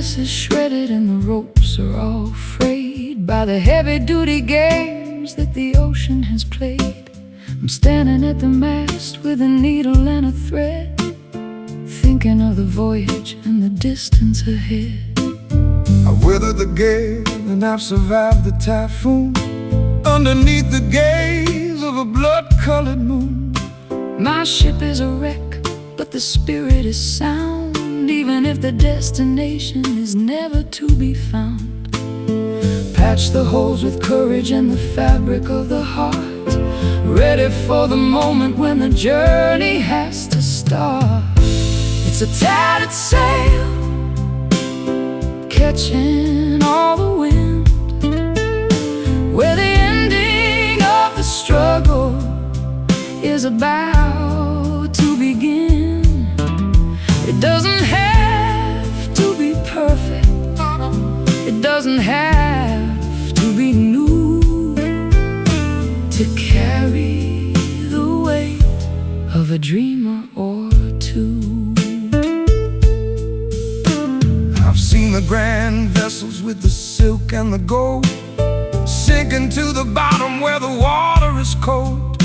canvas is shredded and the ropes are all frayed by the heavy-duty games that the ocean has played. I'm standing at the mast with a needle and a thread, thinking of the voyage and the distance ahead. I've weathered the gale and I've survived the typhoon, underneath the gaze of a blood-colored moon. My ship is a wreck, but the spirit is sound, even if the destination is never to be found. Patch the holes with courage and the fabric of the heart, ready for the moment when the journey has to start. It's a tattered sail, catching all the wind, where the ending of the struggle is about to begin. It doesn't have to be perfect, it doesn't have to be new, to carry the weight of a dreamer or two. I've seen the grand vessels with the silk and the gold sinking to the bottom where the water is cold.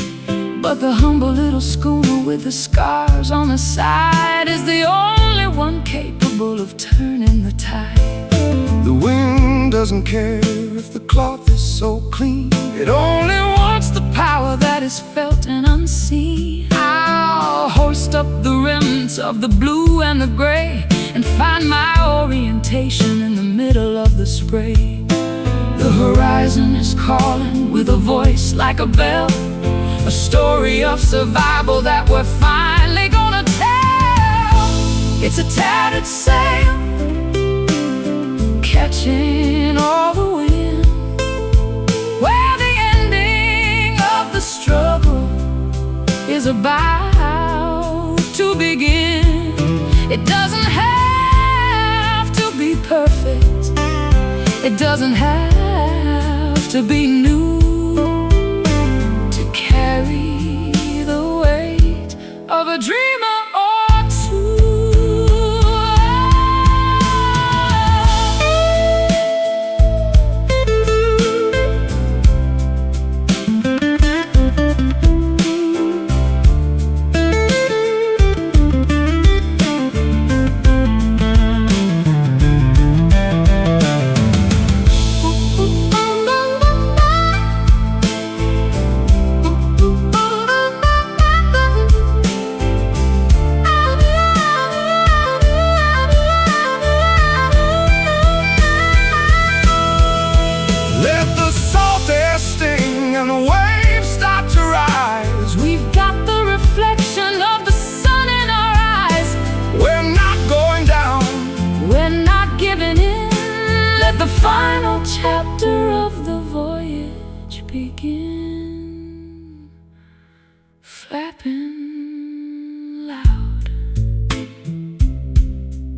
But the humble little schooner with the scars on the side is the only one capable of turning the tide. The wind doesn't care if the cloth is so clean, It only wants the power that is felt and unseen. I'll hoist up the remnants of the blue and the gray and find my orientation in the middle of the spray. The horizon is calling with a voice like a bell, a story of survival that we're finally gonna tell. It's a tattered sail, catching all the wind, where the ending of the struggle is about to begin. It doesn't have to be perfect, it doesn't have to be new, to carry the weight of a dreamer or two. And the waves start to rise. We've got the reflection of the sun in our eyes. We're not going down, we're not giving in. Let the final chapter of the voyage begin. Flapping loud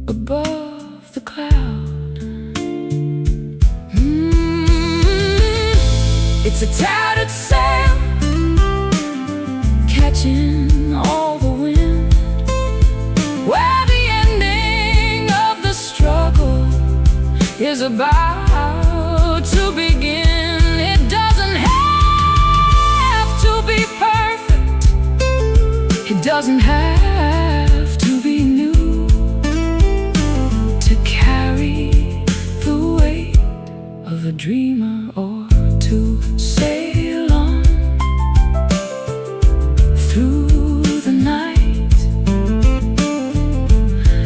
above the cloud. It's a tattered sail, catching all the wind, where the ending of the struggle is about to begin. It doesn't have to be perfect, it doesn't have to be new, to carry the weight of a dreamer or to sail on through the night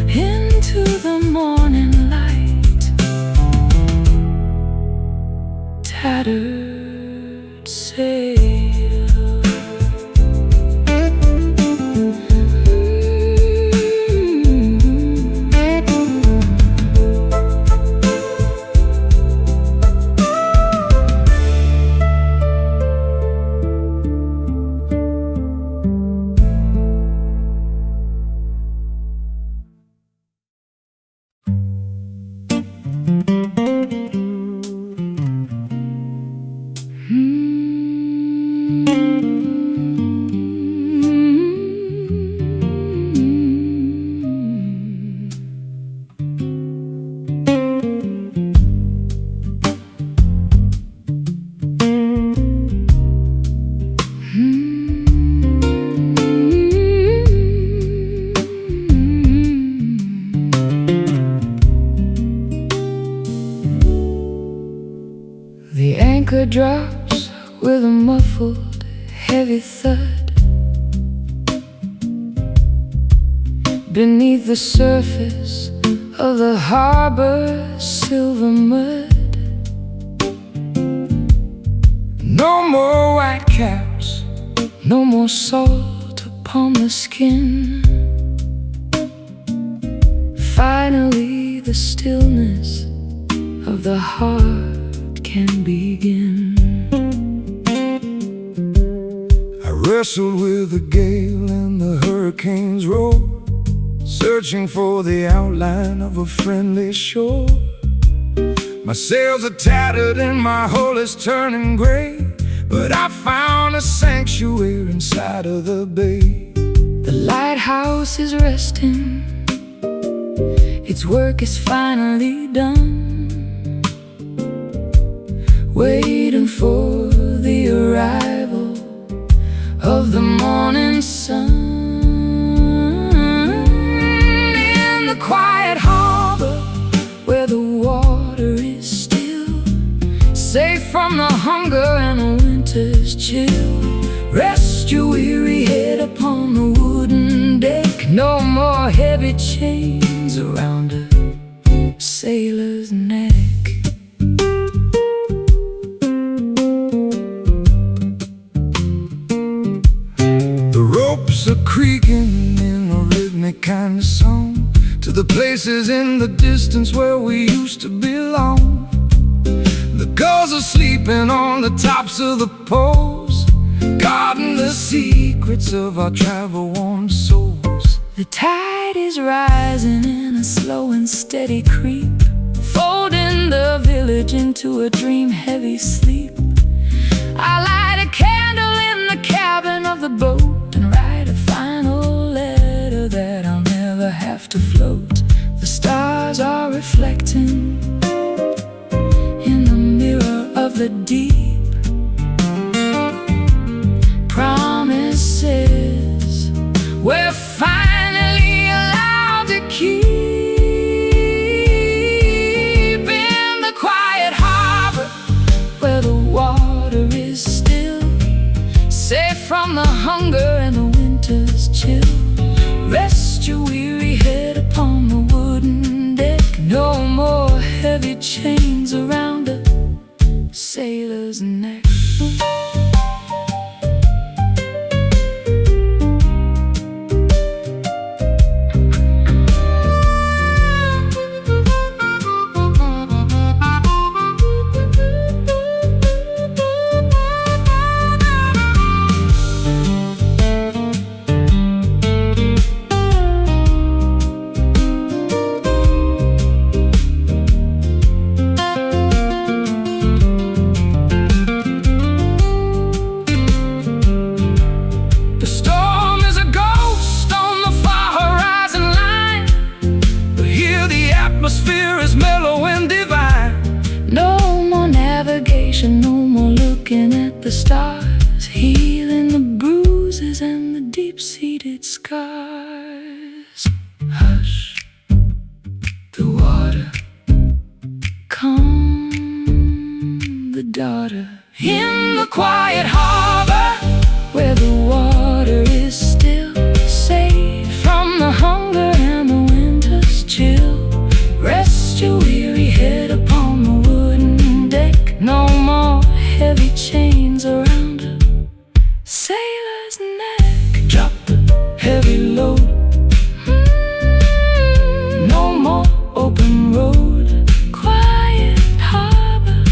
into the morning light. Tattered sail. drops with a muffled, heavy thud. Beneath the surface of the harbor's silver mud. No more white caps, no more salt upon the skin. Finally the stillness of the heart can begin. I wrestled with the gale and the hurricane's roar, searching for the outline of a friendly shore. My sails are tattered and my hull is turning gray, but I found a sanctuary inside of the bay. The lighthouse is resting, its work is finally done, waiting for the arrival of the morning sun. In the quiet harbor where the water is still, safe from the hunger and the winter's chill, rest your weary head upon the wooden deck. No more heavy chains around a sailor's neck. The ropes are creaking in a rhythmic kind of song to the places in the distance where we used to belong. The gulls are sleeping on the tops of the poles, guarding the secrets of our travel-worn souls. The tide is rising in a slow and steady creep, folding the village into a dream-heavy sleep. I light a candle in the cabin of the boat and write a final letter that I'll never have to float. The stars are reflecting in the mirror of the deep. Promises we're finally allowed to keep. In the quiet harbor where the water is still, safe from the hunger and the winter's chill, rest your weary head upon the wooden deck. No more heavy chains around a sailor's neck. No more looking at the stars, healing the bruises and the deep-seated scars. Hush, the water, come, the daughter. In the quiet harbor where the water is still, safe from the hunger and the winter's chill, rest your weary head upon the wooden deck. No more heavy chains around a sailor's neck. Drop the heavy load. No more open road. Quiet harbor.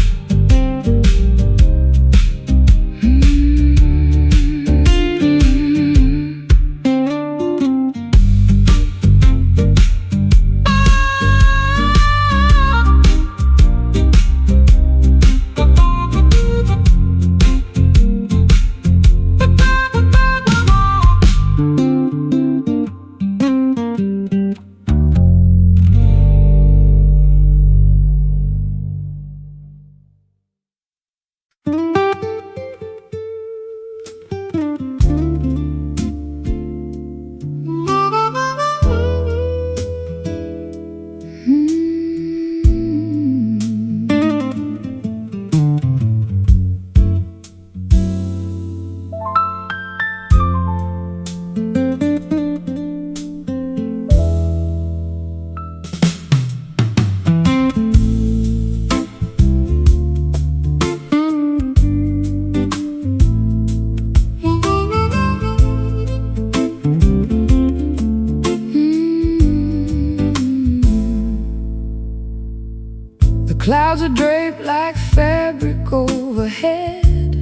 Clouds are draped like fabric overhead.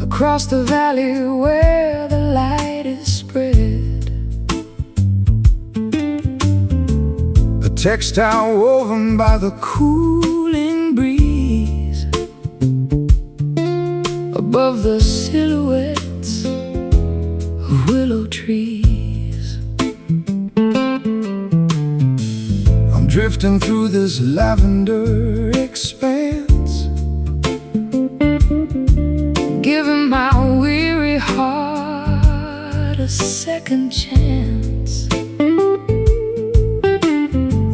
Across the valley where the light is spread, a textile woven by the cooling breeze, above the silhouettes of willow trees. I'm drifting through this lavender expanse, giving my weary heart a second chance.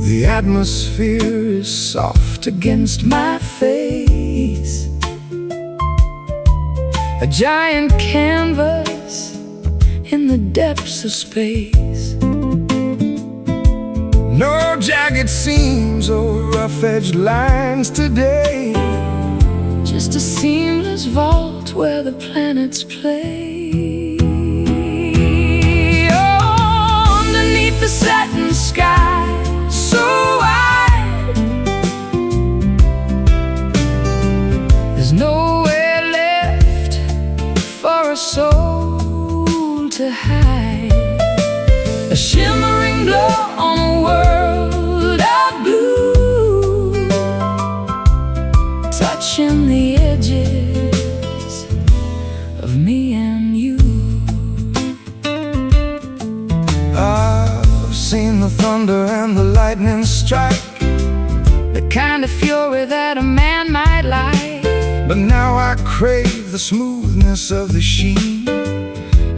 The atmosphere is soft against my face, a giant canvas in the depths of space. no jagged seams or rough-edged lines today, Just a seamless vault where the planets play. Oh, underneath the satin sky so wide, there's nowhere left for a soul to hide. A shimmering glow on a world of blue, touching the edges of me and you. I've seen the thunder and the lightning strike, The kind of fury that a man might like, but now I crave the smoothness of the sheen,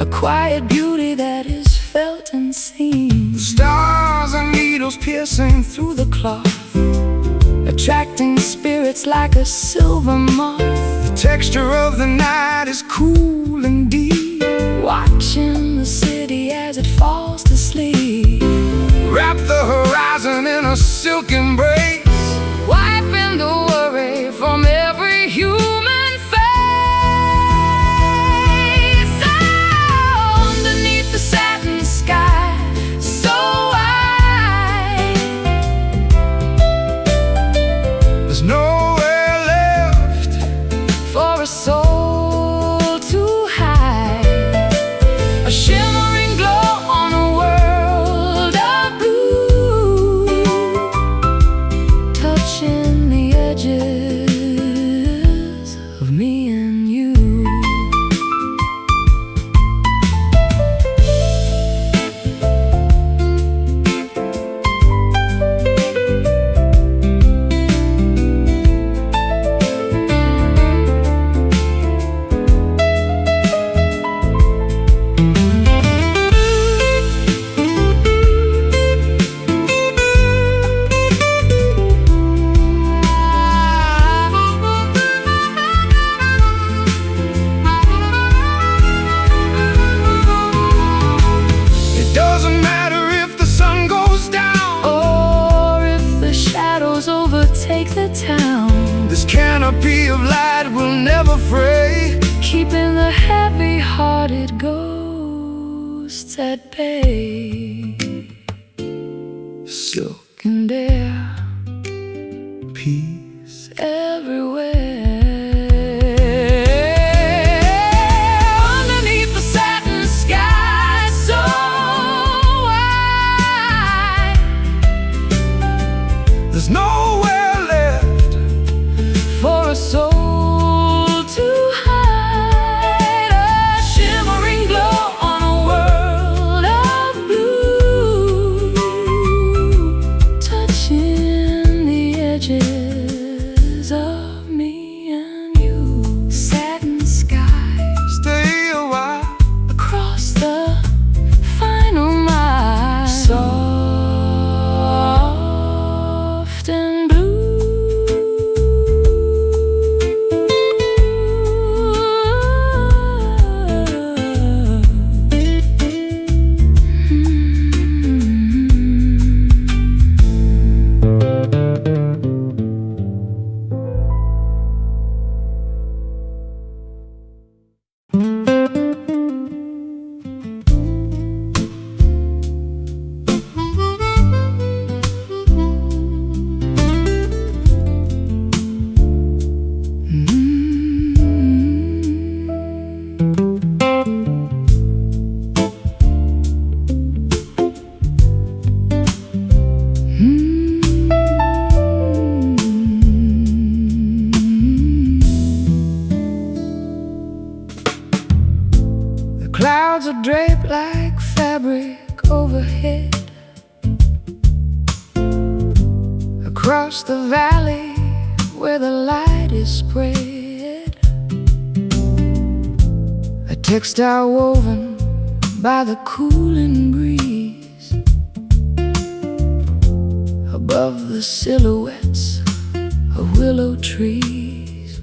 a quiet beauty that is felt and seen. the stars and needles piercing through the cloth, Attracting spirits like a silver moth, the texture of the night is cool and deep. watching the city as it falls to sleep. Wrap the horizon in a silk embrace, Wiping the worry from every human face. Oh, underneath the satin sky so wide, there's nowhere left for a soul to hide. A shimmering glow on a world of blue, touching the edges of me and you. It doesn't matter if the sun goes down, Or if the shadows overtake the town, this canopy of light will never fray. keeping the heavy-hearted ghosts at bay. Silk And air, peace, everywhere. Underneath the satin sky so wide, there's nowhere left for a soul to hide. A shimmering glow on a world of blue, touching Clouds are draped like fabric overhead. Across the valley where the light is spread, a textile woven by the cooling breeze. Above the silhouettes of willow trees,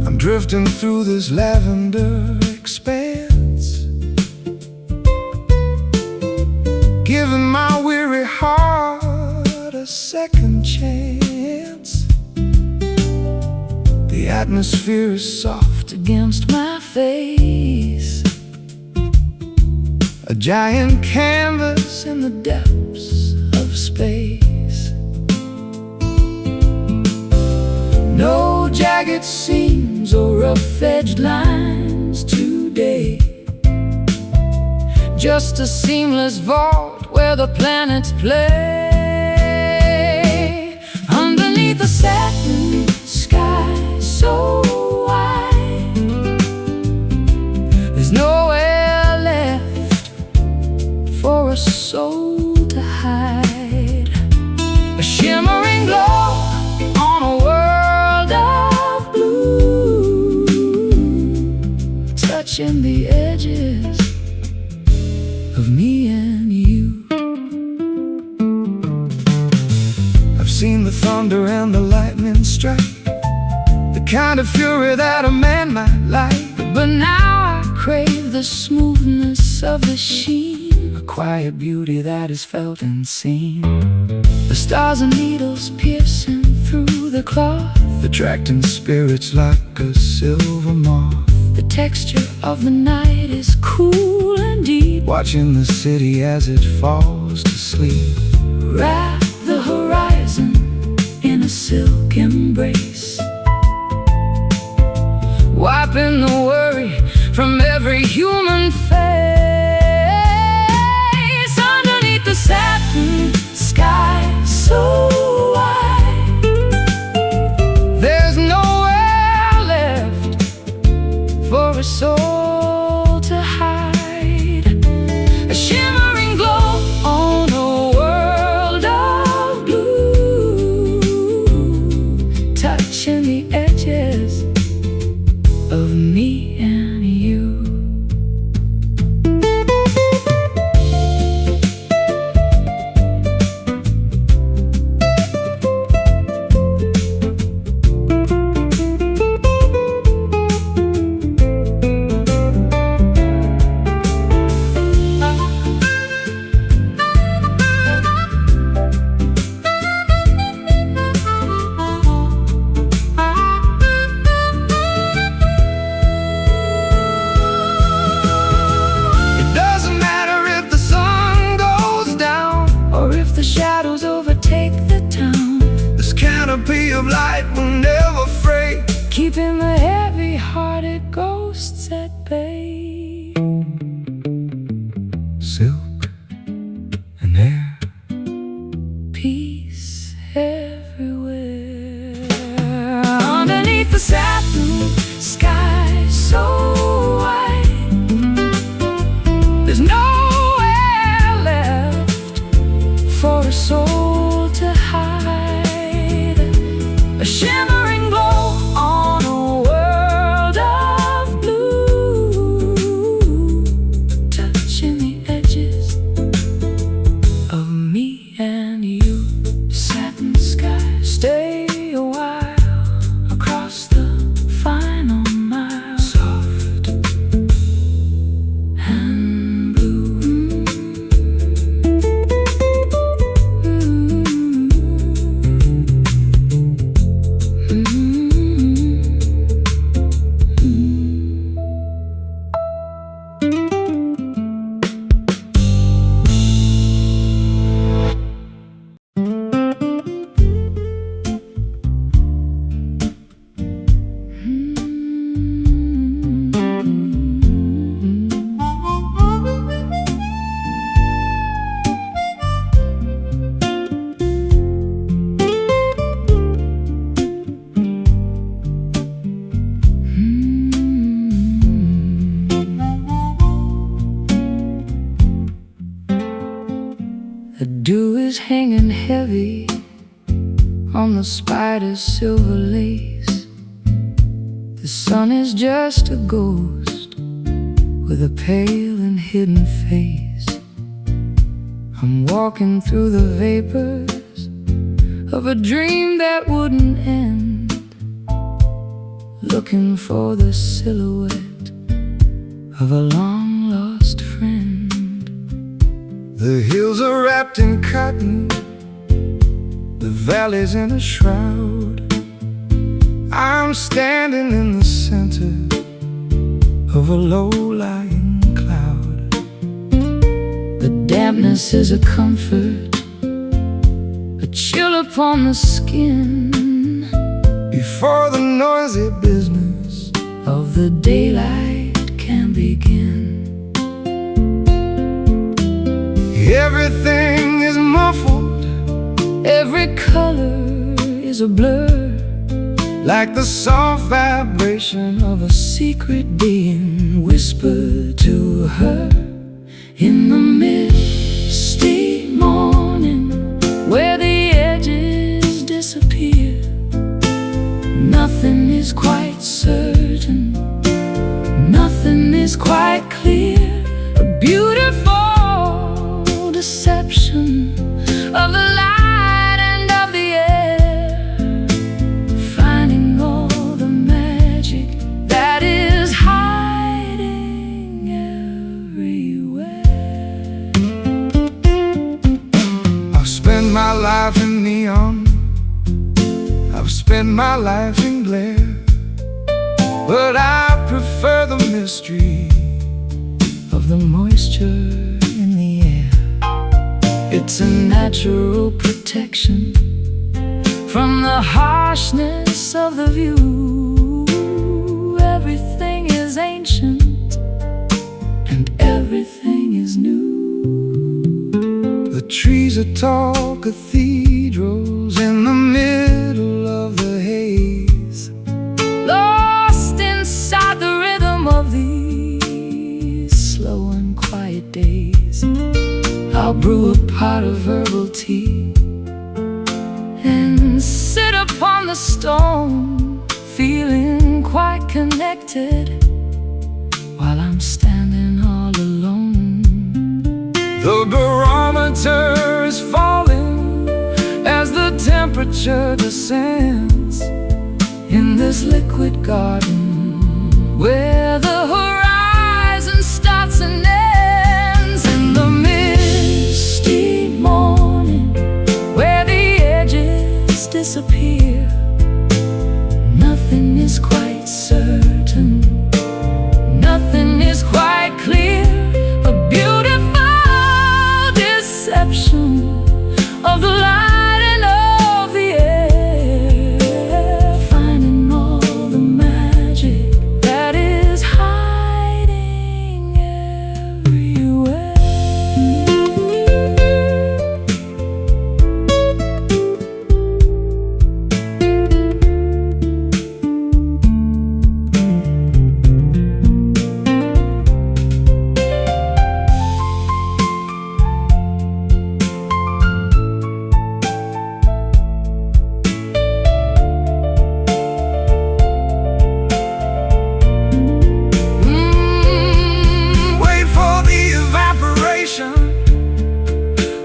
I'm drifting through this lavender expanse, giving my weary heart a second chance. The atmosphere is soft against my face, a giant canvas in the depths of space. No jagged seams or rough-edged lines today, just a seamless vault where the planets play. Underneath the satin sky so wide, there's nowhere left for a soul to hide. A shimmering glow on a world of blue, touching the edges of me and you. I've seen the thunder and the lightning strike, the kind of fury that a man might like. But now I crave the smoothness of the sheen, a quiet beauty that is felt and seen. The stars and needles piercing through the cloth, attracting spirits like a silver moth. The texture of the night is cool and deep, watching the city as it falls to sleep. Wrap the horizon in a silk embrace, wiping the worry from every human face. Underneath the satin sky so wide, there's nowhere left for a soul to hide. A shimmering glow on a world of blue, touching the edges of me and you. The shadows overtake the town, this canopy of light will never fray, keeping the heavy-hearted ghosts at bay. Silk and air, peace everywhere. Underneath the satin sky so wide, there's nowhere left for a soul to hide. A shimmering glow on a world of blue, heavy on the spider's silver lace. The sun is just a ghost with a pale and hidden face. I'm walking through the vapors of a dream that wouldn't end, looking for the silhouette of a long-lost friend. The hills are wrapped in cotton, the valley's in a shroud. I'm standing in the center of a low-lying cloud. The dampness is a comfort, a chill upon the skin, before the noisy business of the daylight can begin. Everything is muffled, every color is a blur, like the soft vibration of a secret being whispered to her in the misty morning, where the edges disappear. Nothing is quite certain, nothing is quite clear. A beautiful deception of the light and of the air, finding all the magic that is hiding everywhere. I've spent my life in neon, I've spent my life in glare, but I prefer the mystery Of the moisture in the air. It's a natural protection from the harshness of the view. Everything is ancient and everything is new. The trees are tall cathedrals in the middle of the haze, Lost inside the rhythm of these slow and quiet days. I'll brew a pot of herbal tea and sit upon the stone, feeling quite connected while I'm standing all alone. the barometer is falling as the temperature descends In this liquid garden where the horizon starts and ends. In the misty morning where the edges disappear, nothing is quite certain, nothing is quite clear. A beautiful deception of the light and of the air, finding all the magic that is hiding everywhere. Wait for the evaporation,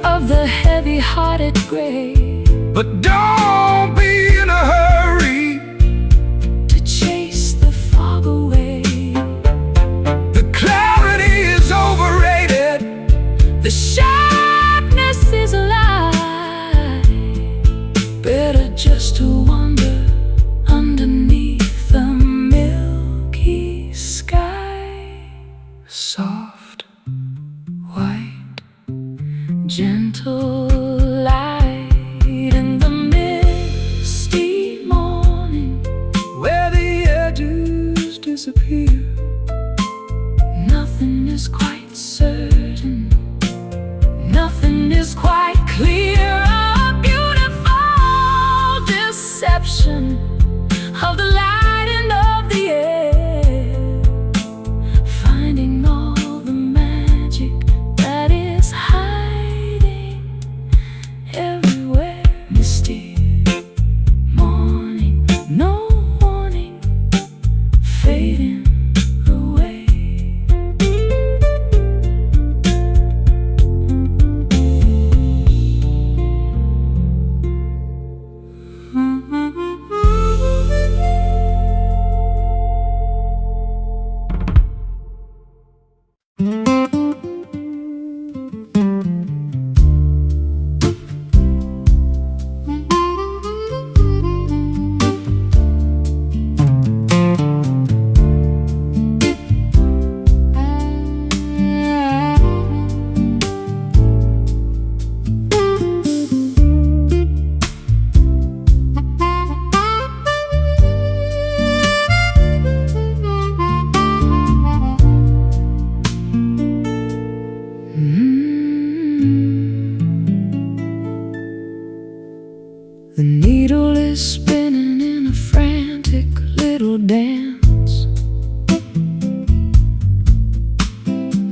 Of the heavy-hearted gray, but don't be in a hurry. to chase the fog away. The clarity is overrated, The sharpness is a lie. Better just to wander underneath the milky sky. soft, White, gentle light in the misty morning where the edges disappear. Nothing is quite certain, nothing is quite clear. A beautiful deception of the light and of the air, finding all the magic that is hiding everywhere.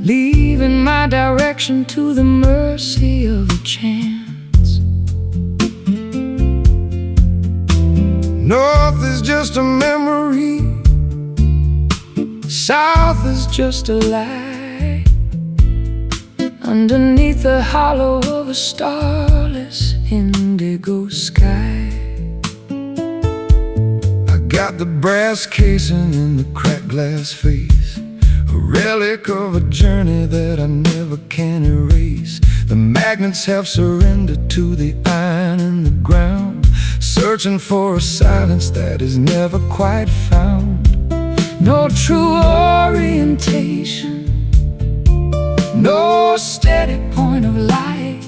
leaving my direction to the mercy of a chance. North is just a memory, south is just a lie. Underneath the hollow of a starless indigo sky, I got the brass casing in the cracked glass face, a relic of a journey that I never can erase. The magnets have surrendered to the iron in the ground, searching for a silence that is never quite found. no true orientation, No steady point of light,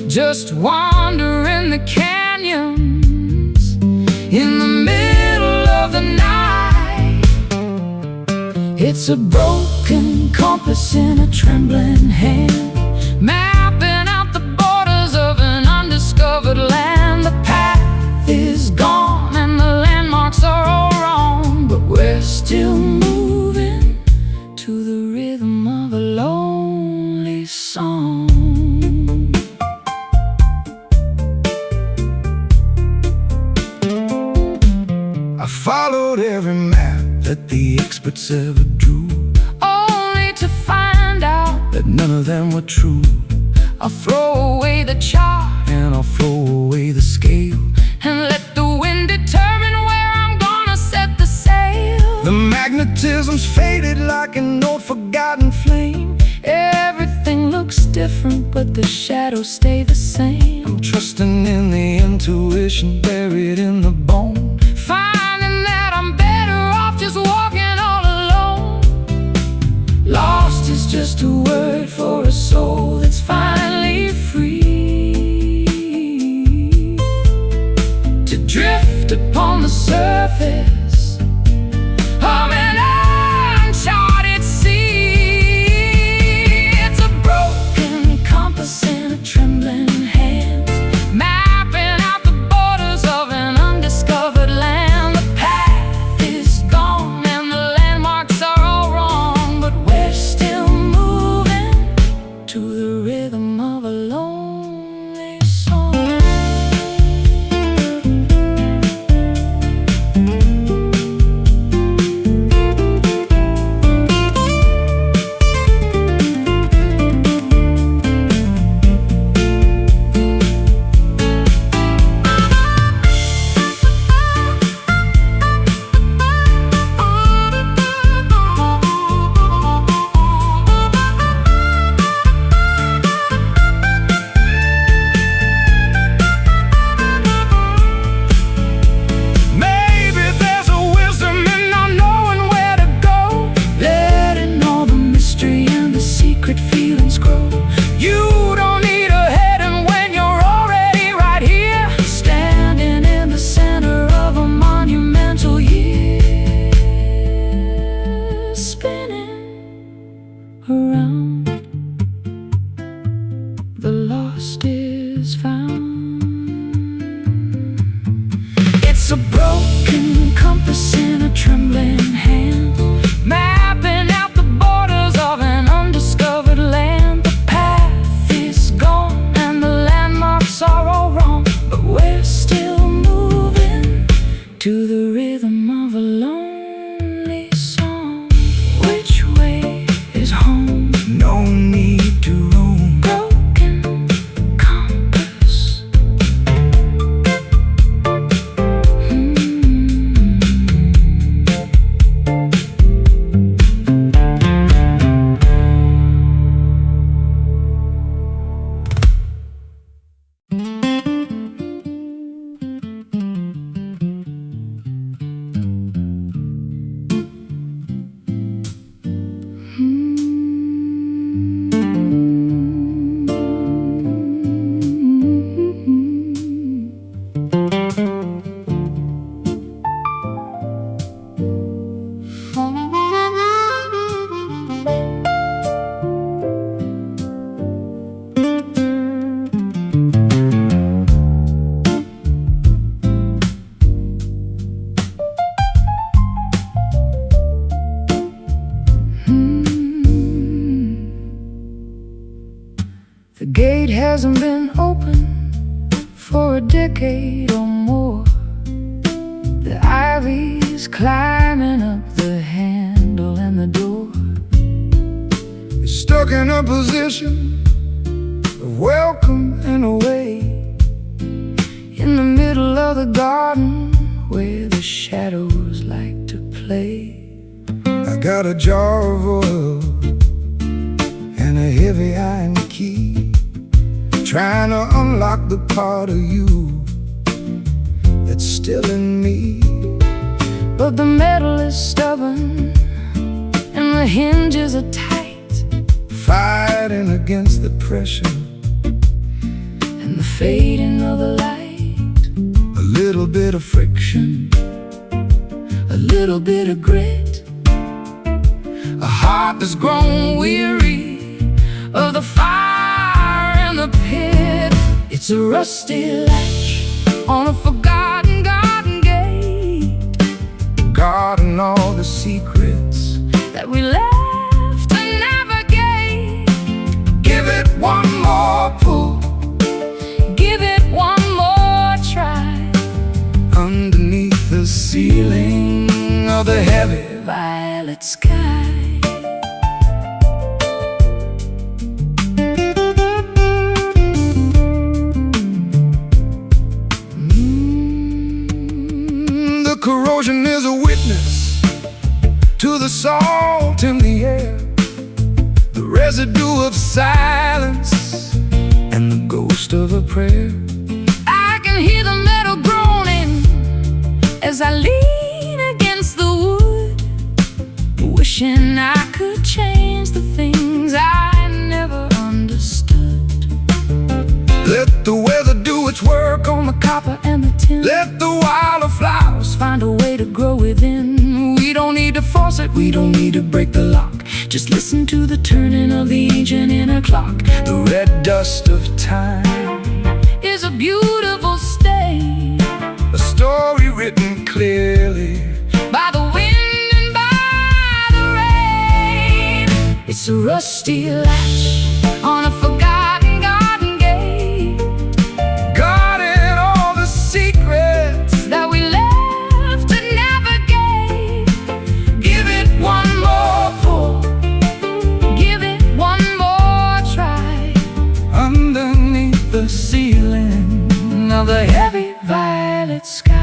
just wandering the canyons in the middle of the night. It's a broken compass in a trembling hand, mapping out the borders of an undiscovered land. The path is gone and the landmarks are all wrong, but we're still moving to the rhythm of a lonely song. I followed every map that the experts ever drew, Only to find out that none of them were true. I'll throw away the chart And I'll throw away the scale, and let the wind determine where I'm gonna set the sail. the magnetism's faded like an old forgotten flame. Everything looks different, but the shadows stay the same. I'm trusting in the intuition buried in the bone, Finding that I'm better off just walking all alone. Lost is just a word for a soul that's finally free to drift upon the surface of an uncharted sea. It's a broken compass in a trembling hand, mapping out the borders of an undiscovered land. The path is gone and the landmarks are all wrong, but we're still moving to the rhythm of a lonely song. gate hasn't been open for a decade or more. The ivy's climbing up the handle and the door. It's stuck in a position of welcome and away, in the middle of the garden where the shadows like to play. I got a jar of oil and a heavy iron key, trying to unlock the part of you that's still in me. But the metal is stubborn and the hinges are tight, fighting against the pressure and the fading of the light. a little bit of friction, A little bit of grit, a heart that's grown weary of the fire and the pit. It's a rusty latch on a forgotten garden gate, guarding all the secrets that we left to navigate. Give it one more pull, Give it one more try, underneath the ceiling of the heavy violet sky. The corrosion is a witness to the salt in the air, the residue of silence and the ghost of a prayer. I can hear the metal groaning as I lean against the wood, wishing I could change the things I never understood. Let the weather do its work on the Copper and the tin, let the wildflowers find a way to grow within. We don't need to force it, we don't need to break the lock. Just listen to the turning of the ancient inner clock. The red dust of time Is a beautiful stain, a story written clearly by the wind and by the rain. It's a rusty latch on a forgotten garden gate, guarding all the secrets. that we left to navigate. Give it one more pull, Give it one more try, underneath the ceiling of the heavy violet sky.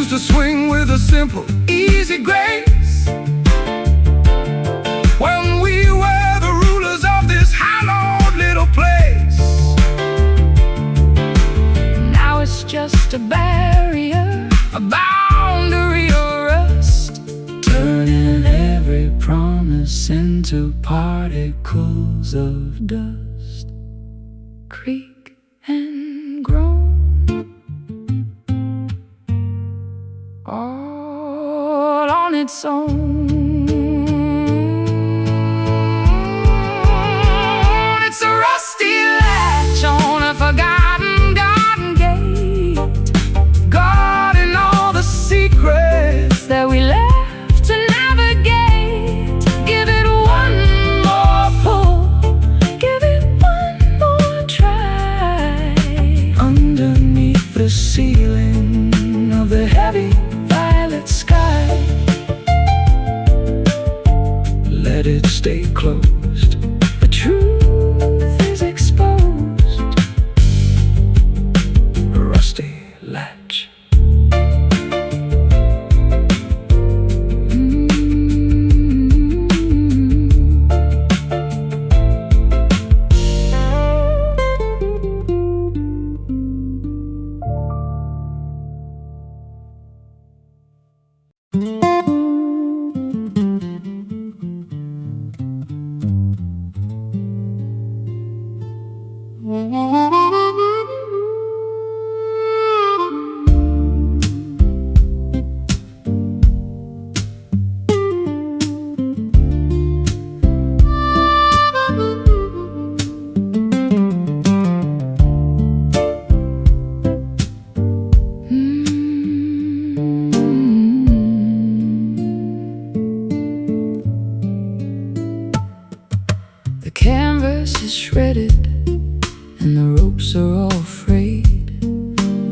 to swing with a simple, easy grace. When we were the rulers of this hallowed little place. Now it's just a barrier, A boundary of rust, turning every promise into particles of dust. Creak and groan, all on its own. It's a rusty latch on a forgotten garden gate, guarding all the secrets that we left to navigate. Give it one more pull, give it one more try, underneath the ceiling of the heavy violet sky. let it stay closed. The truth is exposed. A rusty latch.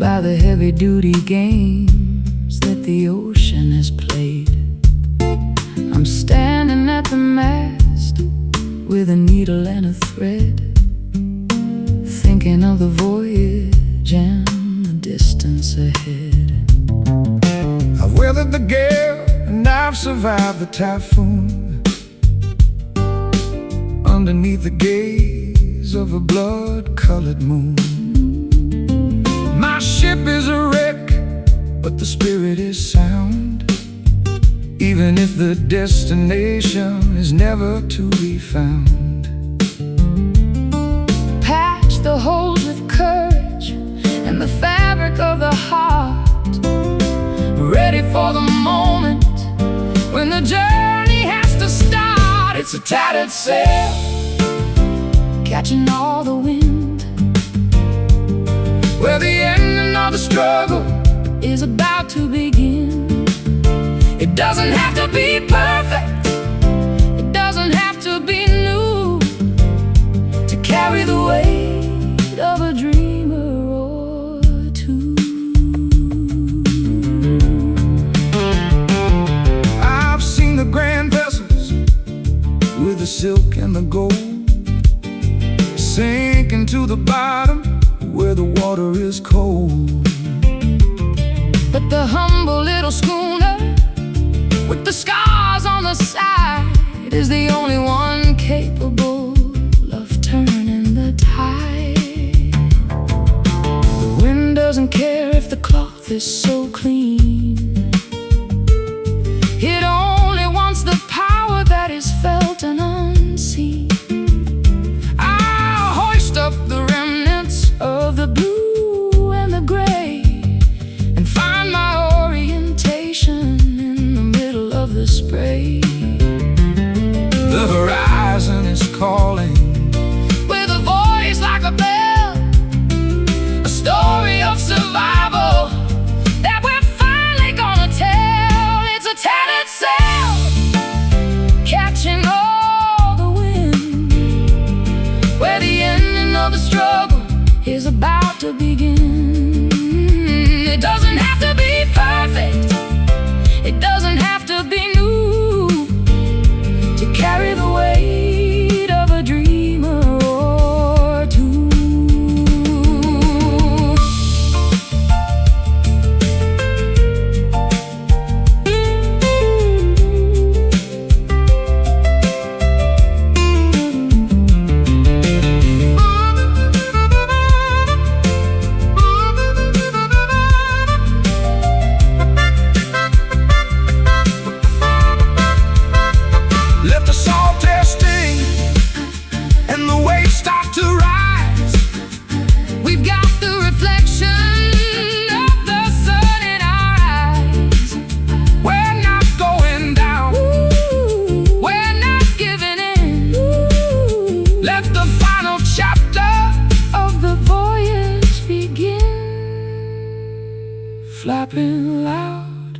by the heavy-duty games that the ocean has played. I'm standing at the mast with a needle and a thread, thinking of the voyage and the distance ahead. I've weathered the gale and I've survived the typhoon, underneath the gaze of a blood-colored moon. My ship is a wreck, but the spirit is sound, even if the destination is never to be found. Patch the holes with courage and the fabric of the heart, ready for the moment when the journey has to start. It's a tattered sail, catching all the wind, where the ending of the struggle is about to begin. It doesn't have to be perfect, it doesn't have to be new, to carry the weight of a dreamer or two. I've seen the grand vessels with the silk and the gold sink into the bottom where the water is cold. But the humble little schooner with the scars on the side is the only one capable of turning the tide. The wind doesn't care if the cloth is so clean, it only wants the power that is felt and unseen. I'll hoist up the remnants of the blue and the gray and find my orientation in the middle of the spray. The horizon is calling With a voice like a bell, a story of survival that we're finally gonna tell. It's a tattered sail, catching all the wind, where the ending of the struggle is about to begin. It doesn't have to be perfect, it doesn't have to be new, to carry the weight of a dreamer or two. Let the salt air sting and the waves start to rise. We've got the reflection of the sun in our eyes. We're not going down, We're not giving in. let the final chapter Of the voyage begin. flapping loud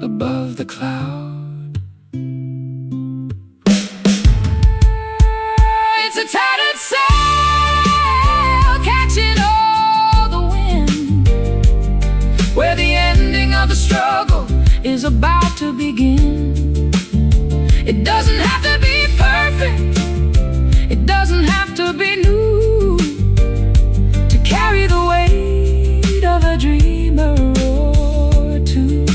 above the cloud. It's a tattered sail, catching all the wind, Where the ending of the struggle is about to begin. It doesn't have to be perfect, It doesn't have to be new, to carry the weight of a dreamer or two.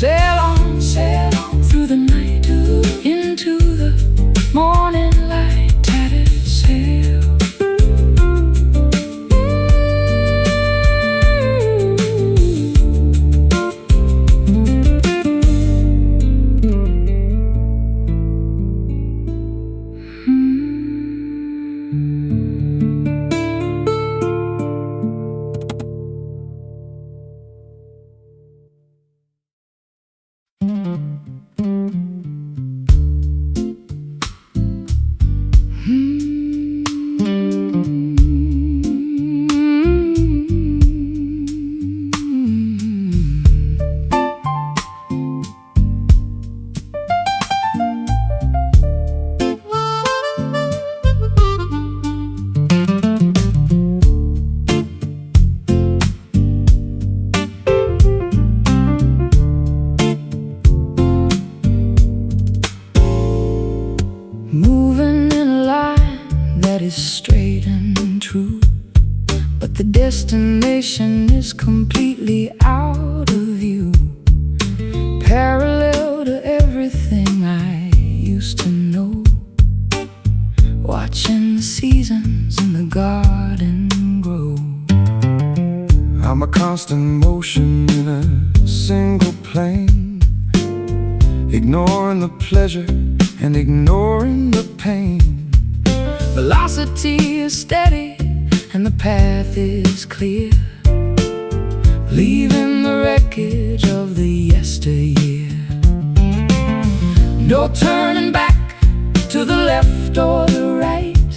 Sail on through the night into the morning light, tattered sail. is straight and true, but the destination is completely out of view, parallel to everything I used to know. Watching the seasons in the garden grow. I'm a constant motion in a single plane, ignoring the pleasure and ignoring the pain. Velocity is steady and the path is clear, leaving the wreckage of the yesteryear. No turning back to the left or the right,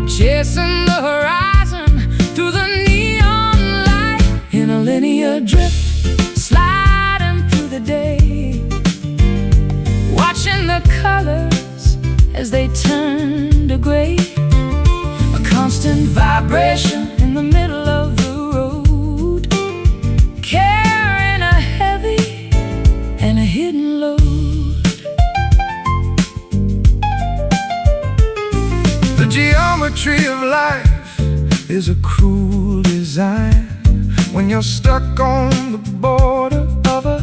chasing the horizon through the neon light. In a linear drift, sliding through the day, watching the colors as they turn to gray. A constant vibration in the middle of the road, carrying a heavy and a hidden load. The geometry of life is a cruel design when you're stuck on the border of a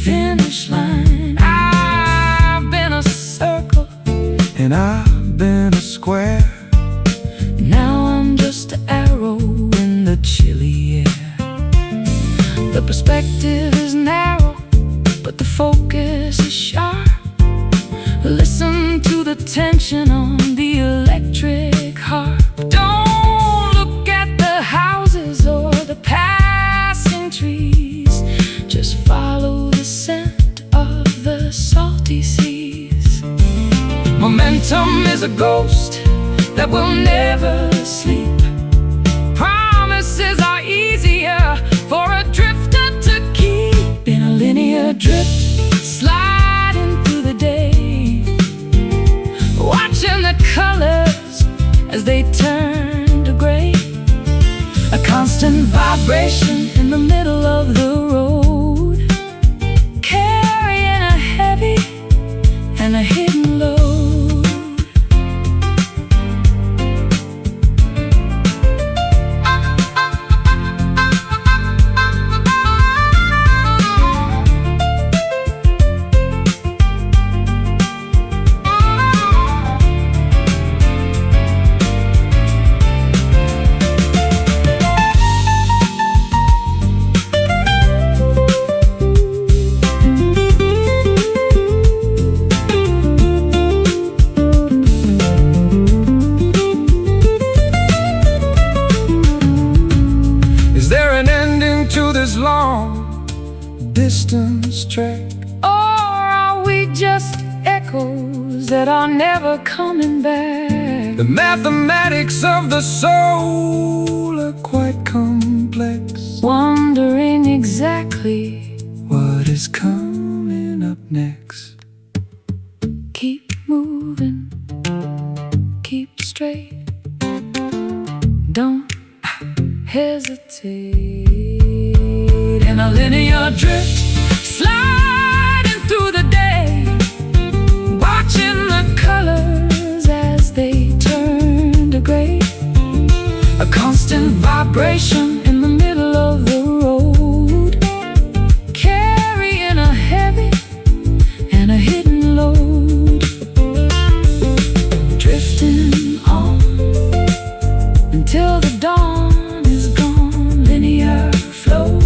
Finish line. I've been a circle and I've been a square. now I'm just an arrow in the chilly air. The perspective is narrow, but the focus is sharp. Listen to the tension on the electric harp. Don't look at the houses or the passing trees, just follow the scent of the salty seas. Momentum is a ghost that will never sleep. Promises are easier for a drifter to keep. In a linear drift, sliding through the day, watching the colors as they turn to gray. A constant vibration in the middle of the road, carrying a heavy and a hidden load. To this long distance trek, Or are we just echoes that are never coming back? the mathematics of the soul are quite complex. Wondering exactly What is coming up next? keep moving, keep straight, don't hesitate. In a linear drift, sliding through the day, watching the colors as they turn to gray. A constant vibration in the middle of the road, carrying a heavy and a hidden load. Drifting on until the dawn is gone. Linear flow,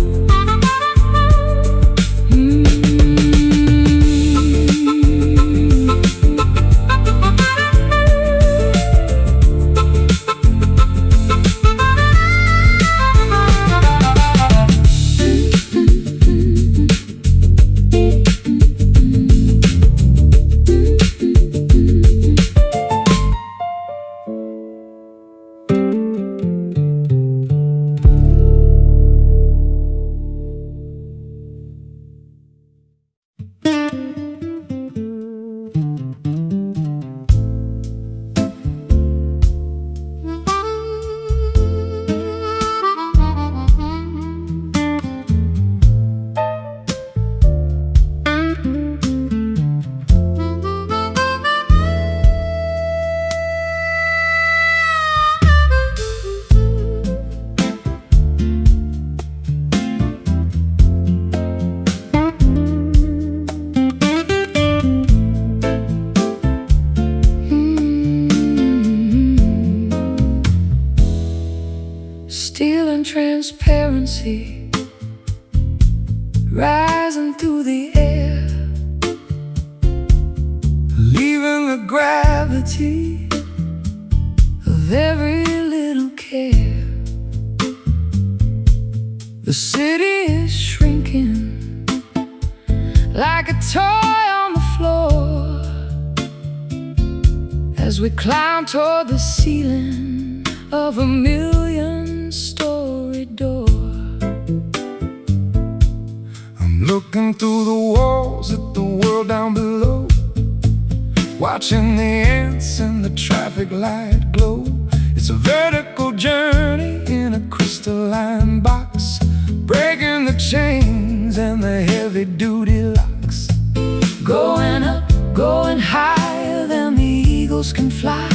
transparency rising through the air, leaving the gravity of every little care. The city is shrinking like a toy on the floor as we climb toward the ceiling of a million-story door. I'm looking through the walls at the world down below, watching the ants and the traffic light glow. It's a vertical journey in a crystalline box, breaking the chains and the heavy-duty locks. Going up, going higher than the eagles can fly,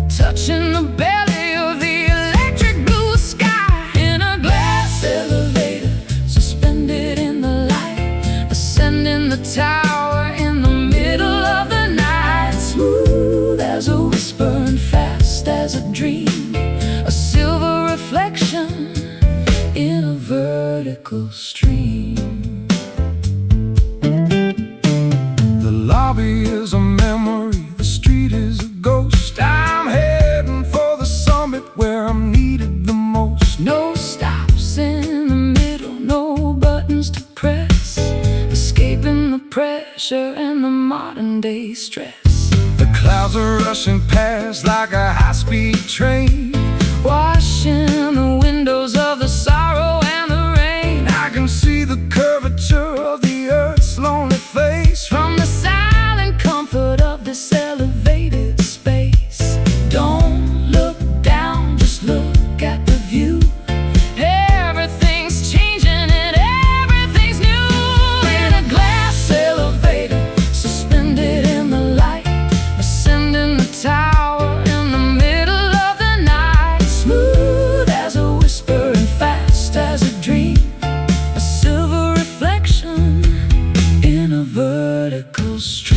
touching the belly of the electric blue sky. In a glass elevator, suspended in the light, ascending the tower in the middle of the night. Smooth as a whisper and fast as a dream, a silver reflection in a vertical stream. The lobby is a memory, the street is a ghost. I'm heading for the summit where I'm needed the most. No stops in the middle, no buttons to press, escaping the pressure and the modern day stress. The clouds are rushing past like a high-speed train, washing the windows of the sorrow and the rain. I can see the curvature of the earth's lonely face from the silent comfort of this elevated space. Don't look down, just look at the view. Everything's changing and everything's new. In a glass elevator, suspended in the light, ascending the tower in the middle of the night. Smooth as a whisper and fast as a dream, a silver reflection in a vertical stream.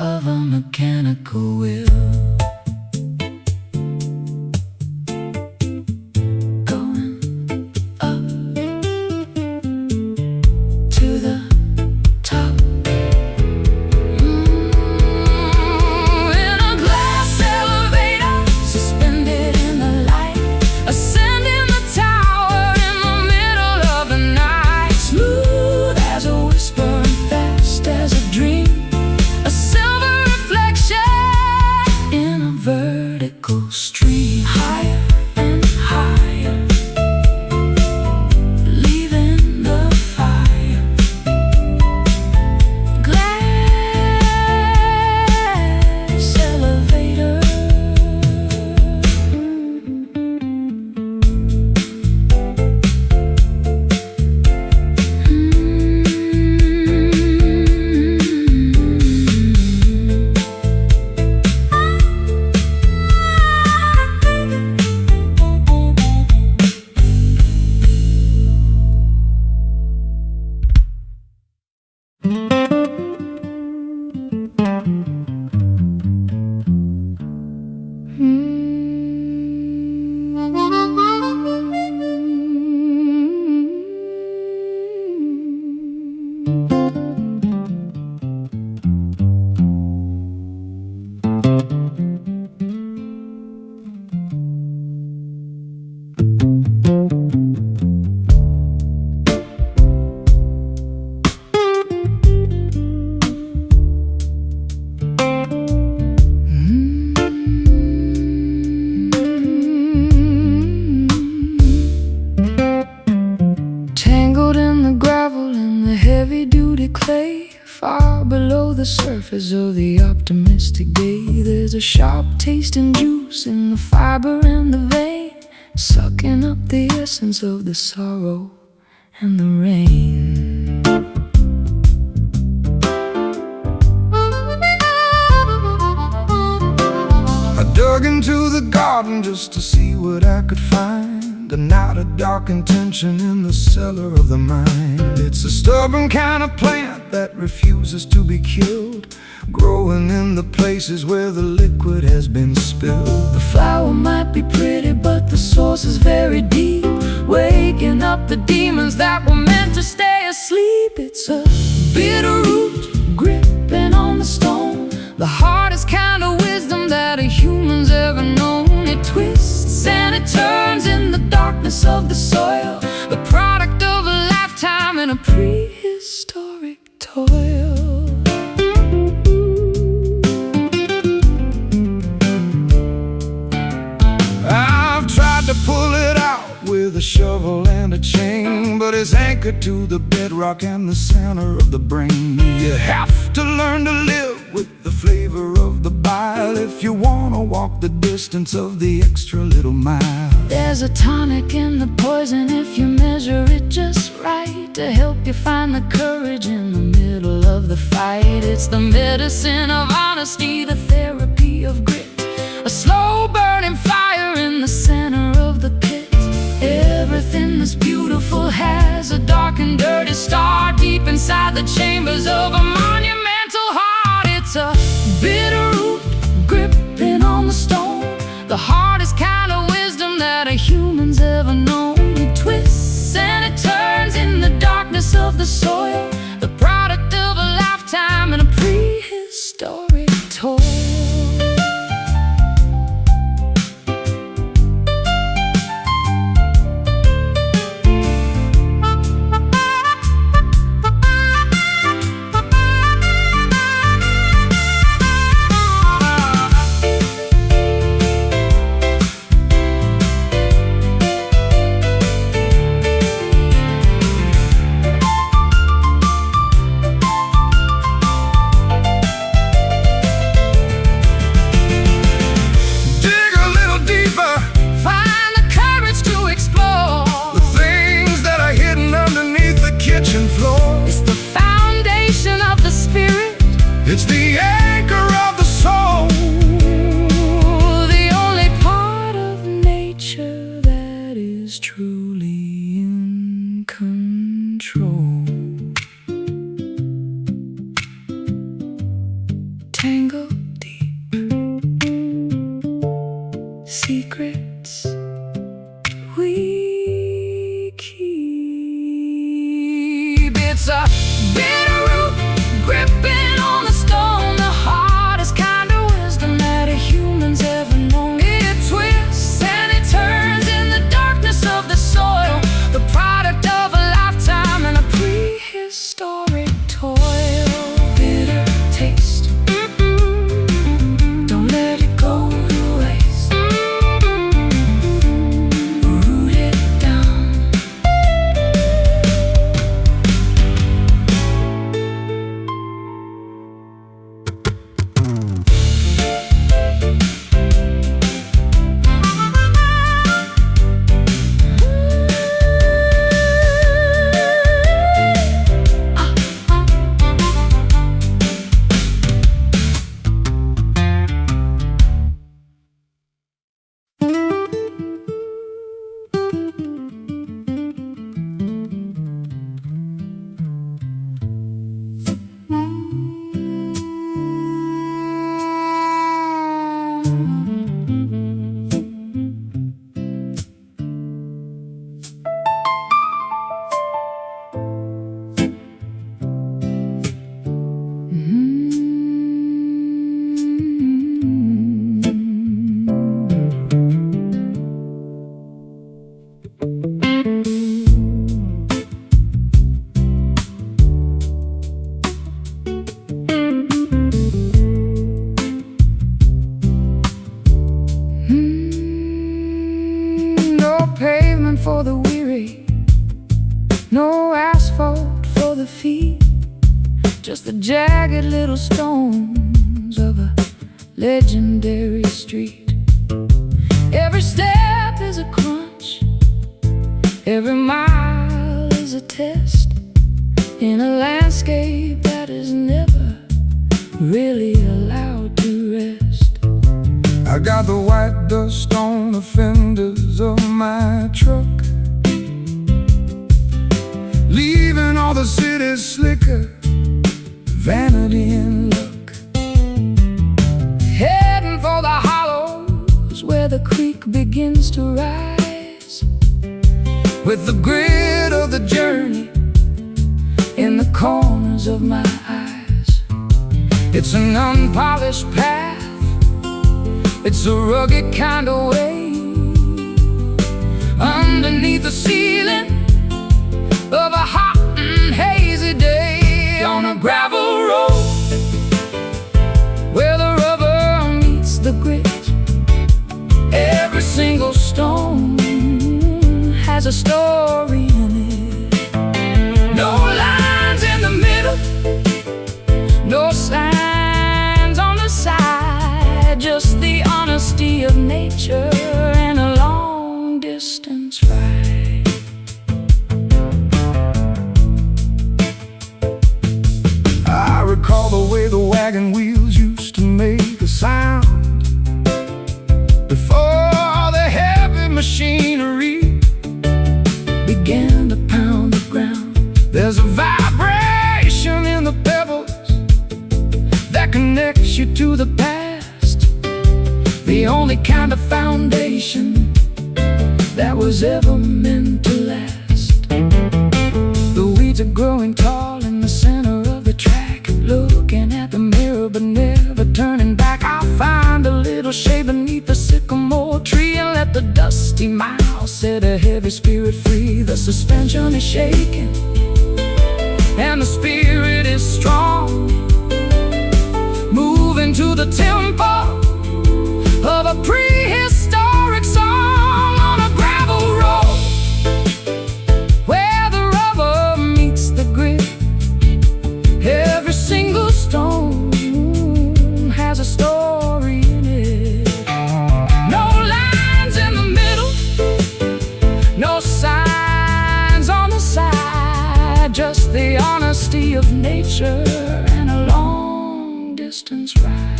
Of a mechanical will, going up to the top. In a glass elevator, suspended in the light, ascending the tower in the middle of the night. Smooth as a whisper and fast as a dream, a silver reflection below the surface of the optimistic day. There's a sharp taste and juice in the fiber and the vein, sucking up the essence of the sorrow and the rain. I dug into the garden just to see what I could find, and not a dark intention in the cellar of the mind. It's a stubborn kind of plant that refuses to be killed, growing in the places where the liquid has been spilled. The flower might be pretty, but the source is very deep, waking up the demons that were meant to stay asleep. It's a bitter root gripping on the stone, the hardest kind of wisdom that a human's ever known. It twists and it turns in the darkness of the soil, the product of a lifetime in a prehistoric toil. I've tried to pull it out with a shovel and a chain, but it's anchored to the bedrock and the center of the brain. You have to learn to live with the flavor of the bile if you want to walk the distance of the extra little mile. There's a tonic in the poison if you measure it just right, to help you find the courage in the middle of the fight. It's the medicine of honesty, the therapy of grit, a slow burning fire in the center of the pit. Everything that's beautiful has a dark and dirty star deep inside the chambers of a monumental heart. It's a bitter root gripping on the stone, the hardest kind of wisdom that a human's ever known. It twists and it turns in the darkness of the soil, the product of a lifetime in a prehistoric toil. It's the anchor of the soul, the only part of nature that is truly in control. Tangled deep, secrets we keep. It's a bitter root gripping on the stone, the hardest kind of wisdom that a human's ever known. It twists and it turns in the darkness of the soil, the product of a lifetime in a prehistoric toil. Bitter taste, the jagged little stones of a legendary street. Every step is a crunch, every mile is a test, in a landscape that is never really allowed to rest. I got the white dust on the fenders of my truck, leaving all the city's slicker, vanity and luck. Heading for the hollows where the creek begins to rise, with the grit of the journey in the corners of my eyes. It's an unpolished path, it's a rugged kind of way, underneath the ceiling of a hot and hazy day, on a gravel road where the rubber meets the grit. Every single stone has a story in it. No lines in the middle, no signs on the side, just the honesty of nature and a long distance ride. I recall the way the wagon wheels used to make a sound before the heavy machinery began to pound the ground. There's a vibration in the pebbles that connects you to the past, the only kind of foundation that was ever meant to last. The weeds are growing tall in the center of the track, looking at the mirror but never turning back. I'll find a little shade beneath the sycamore tree and let the dusty miles set a heavy spirit free. The suspension is shaking and the spirit is strong, moving to the tempo of a prehistoric song, on a gravel road where the rubber meets the grit. Every single stone has a story in it. No lines in the middle, no signs on the side, just the honesty of nature and a long distance ride.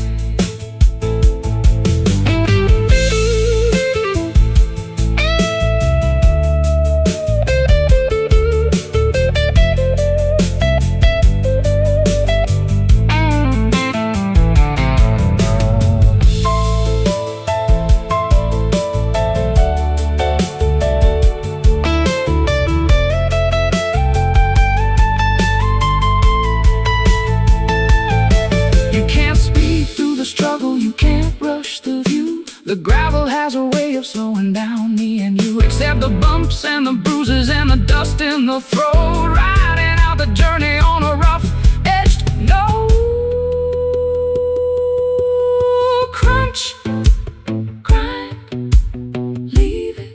The gravel has a way of slowing down me and you. Accept the bumps and the bruises and the dust in the throat, riding out the journey on a rough-edged note. Crunch, grind, leave it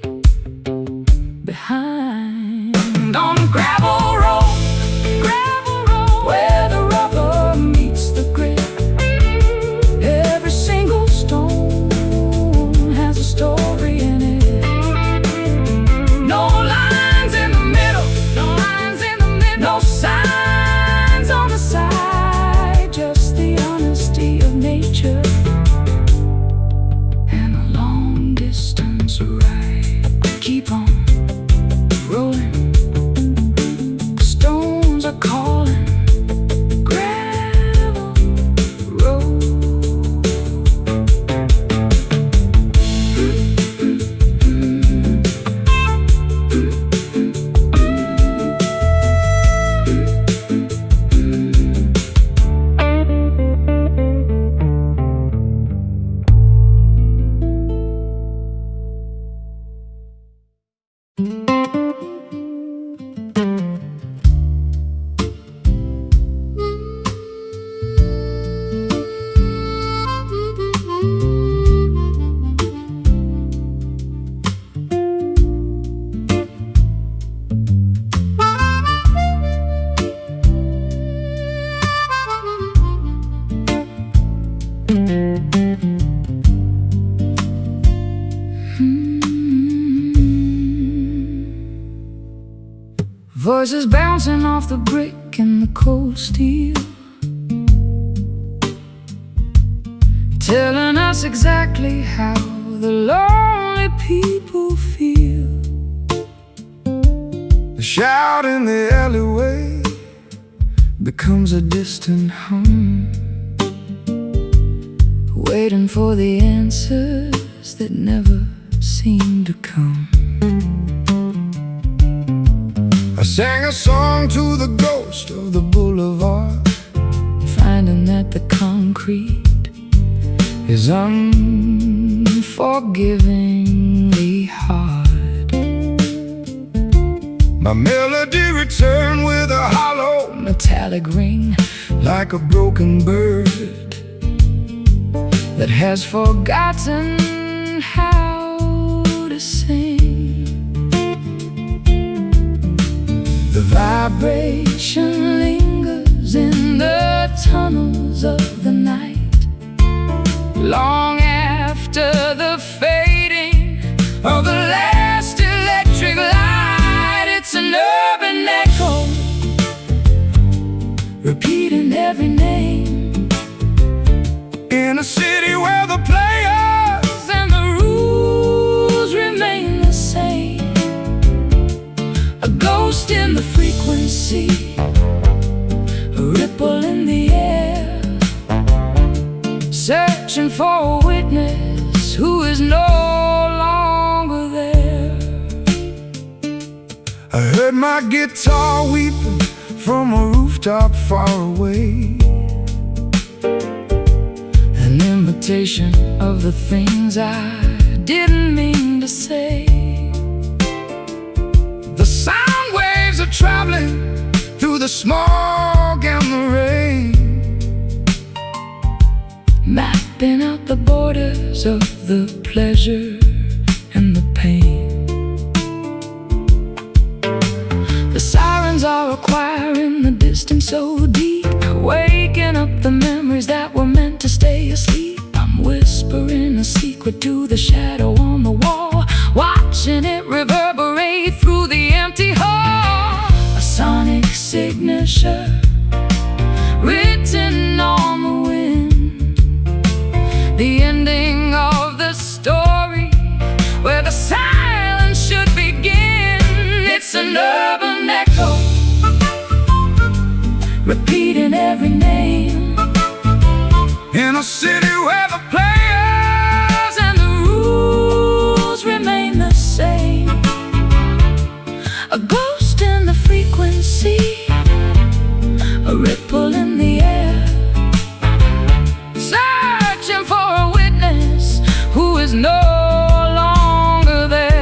behind, on gravel road, where the rubber meets the grit. Every single stone has a story in it. No lines in the middle, No sign voices bouncing off the brick and the cold steel, telling us exactly how the lonely people feel. The shout in the alleyway becomes a distant hum, waiting for the answers that never seem to come. I sang a song to the ghost of the boulevard, finding that the concrete is unforgivingly hard. My melody returned with a hollow metallic ring, like a broken bird that has forgotten how to sing. The vibration lingers in the tunnels of the night, long after the fading of the last electric light. It's an urban echo, repeating every name, in a city where the players and the rules remain the same. A ghost in the frequency, a ripple in the air, searching for a witness who is no longer there. I heard my guitar weeping from a rooftop far away, an imitation of the things I didn't mean to say. The sound waves are traveling through the smog and the rain, mapping out the borders of the pleasure and the pain. The sirens are a choir in the distance so deep, waking up the memories that were meant to stay asleep. I'm whispering a secret to the shadow on the wall, watching it reverberate through the empty hall. A sonic signature written on the wind, the ending of the story where the silence should begin. It's an urban echo, repeating every name, in a city where the players and the rules remain the same. A ghost in the frequency, a ripple in the air, searching for a witness who is no longer there.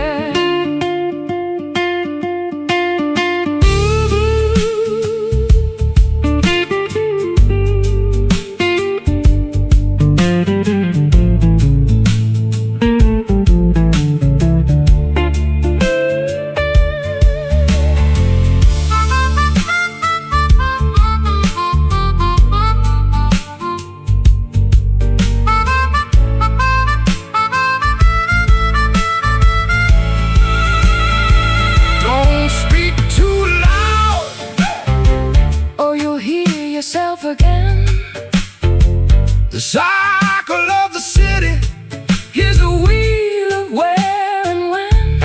Yourself again. The cycle of the city is a wheel of where and when.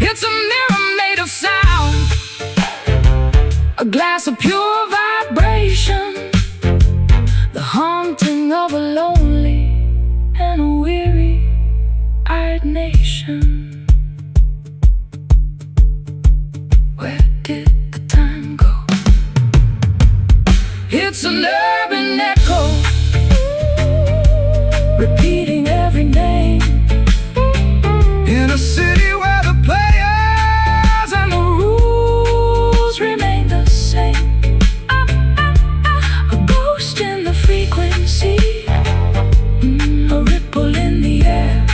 It's a mirror made of sound, a glass of pure vibration, the haunting of a lonely and a weary-eyed nation. Where did the time go? It's an urban echo, repeating every name, in a city where the players and the rules remain the same. A ghost in the frequency, a ripple in the air,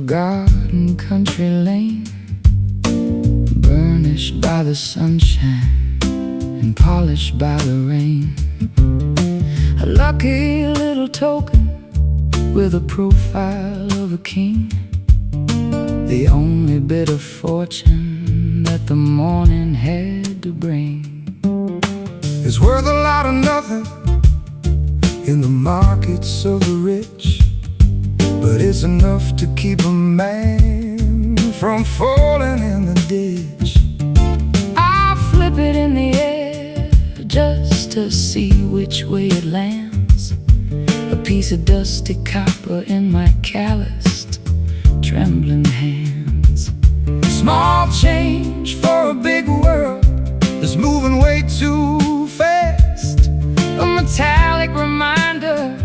forgotten country lane, burnished by the sunshine and polished by the rain. A lucky little token with a profile of a king, the only bit of fortune that the morning had to bring. It's worth a lot of nothing in the markets of the rich, but it's enough to keep a man from falling in the ditch. I flip it in the air just to see which way it lands, a piece of dusty copper in my calloused, trembling hands. Small change for a big world that's moving way too fast, a metallic reminder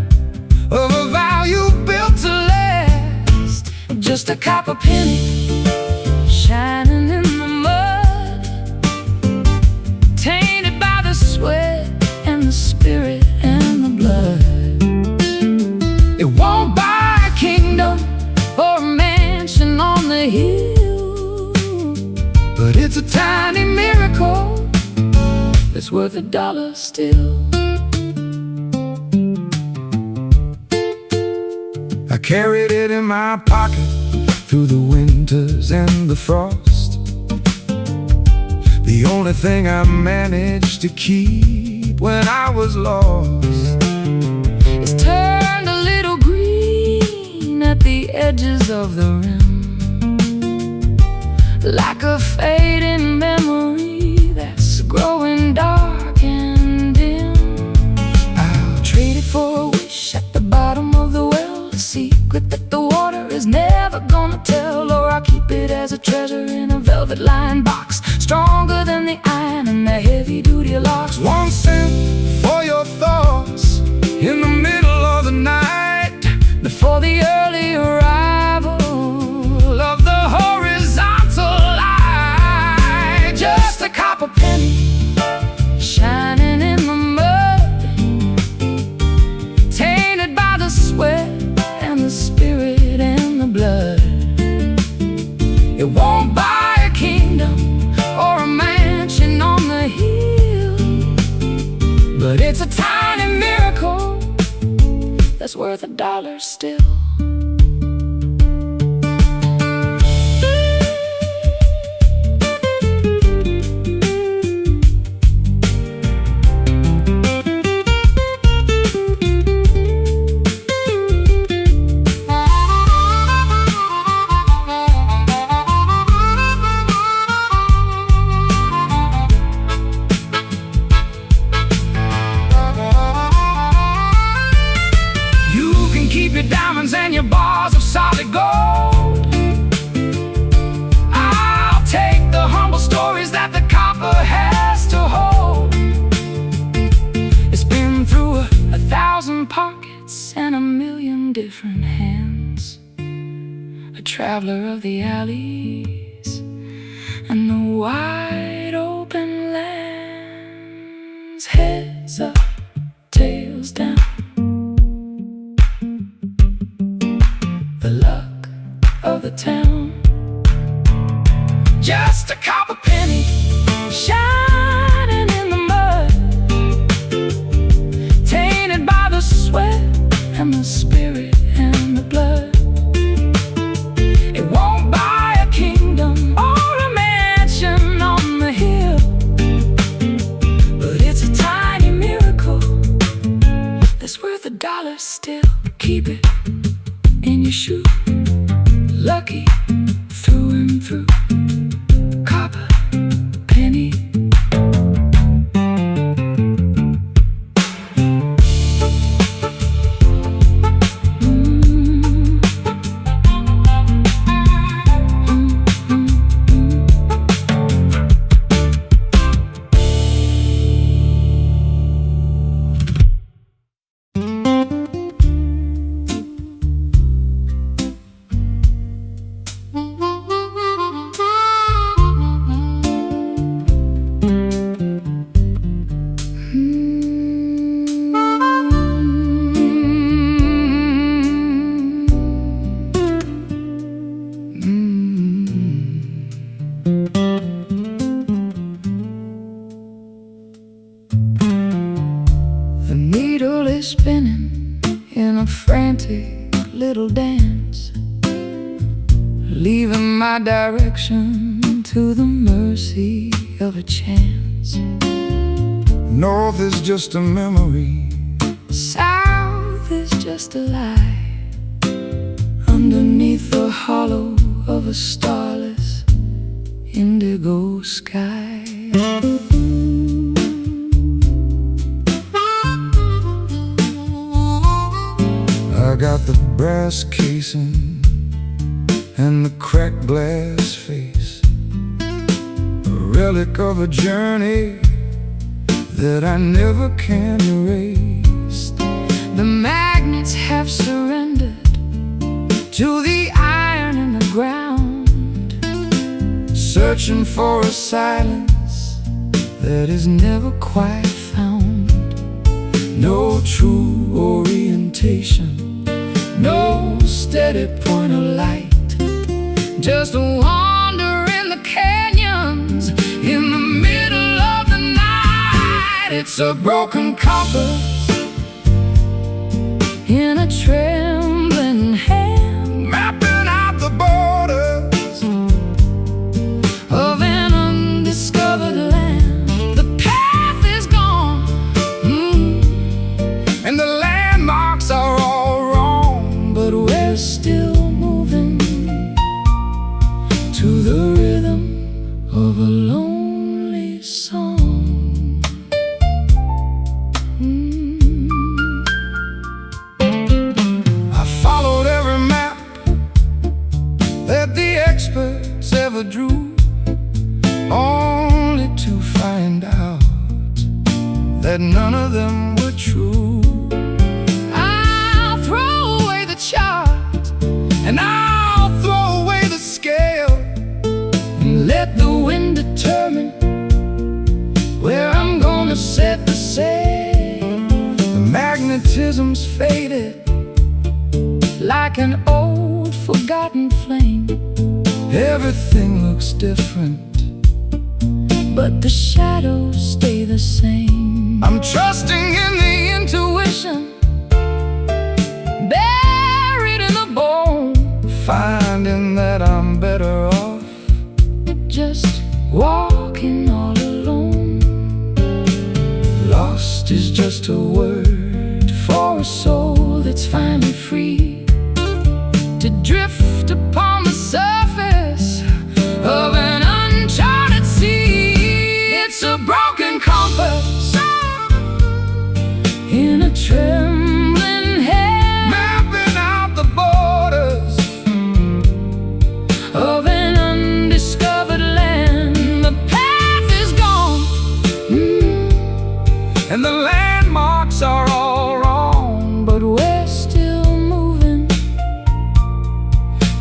of a value built to last. Just a copper penny shining in the mud, tainted by the sweat and the spirit and the blood. It won't buy a kingdom or a mansion on the hill, but it's a tiny miracle that's worth $1 still. I carried it in my pocket through the winters and the frost. The only thing I managed to keep when I was lost. It's turned a little green at the edges of the rim, like a fading memory that's growing dark and dim. I'll trade it for a wish at the bottom of the well, a secret that the water is never gonna tell. Or I'll keep it as a treasure in a velvet-lined box, stronger than the iron and the heavy-duty locks. 1 cent for your thoughts in the middle of the night, before the early arrival of the horizontal light. Just a copper penny shining in the mud, tainted by the sweat and the spirit and the blood. It won't buy a kingdom or a mansion on the hill, but it's a tiny miracle that's worth $1 still. Keep your diamonds and your bars of solid gold. I'll take the humble stories that the copper has to hold. It's been through 1,000 pockets and 1,000,000 different hands, a traveler of the alleys and the wide open lands. Heads up, tails down, the luck of the town. Just a copper penny shining in the mud, tainted by the sweat and the spirit and the blood. It won't buy a kingdom or a mansion on the hill, but it's a tiny miracle that's worth $1 still. Keep it in your shoe, lucky through and through. Copper penny. perfect little dance, leaving my direction to the mercy of a chance. North is just a memory, South is just a lie, underneath the hollow of a starless indigo sky. I got the brass casing and the cracked glass face, a relic of a journey that I never can erase. The magnets have surrendered to the iron in the ground, searching for a silence that is never quite found. No true orientation, no steady point of light, just a wander in the canyons in the middle of the night. It's a broken compass in a trembling hand, mapping out the borders of an undiscovered land. The path is gone, and the landmarks are all wrong, but we're still moving to the rhythm of a lonely song. I followed every map that the experts ever drew, only to find out that none of them were true. I'll throw away the chart And I'll throw away the scale and let the wind determine where I'm gonna set the sail. The magnetism's faded Like an old forgotten flame, Everything looks different, but the shadows stay the same. I'm trusting in the Intuition buried in the bone, finding that I'm better off just walking all alone. Lost is just a word For a soul that's finally free to drift upon the surface of an uncharted sea. It's a broken compass in a trembling hand, mapping out the borders of an undiscovered land. The path is gone, and the landmarks are all wrong, but we're still moving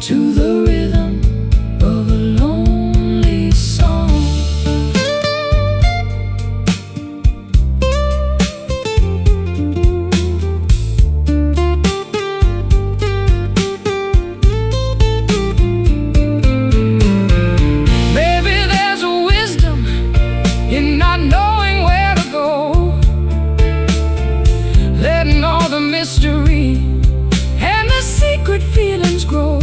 to the rhythm of a lonely song. Maybe there's a wisdom in not knowing where to go, letting all the mystery and the secret feelings grow.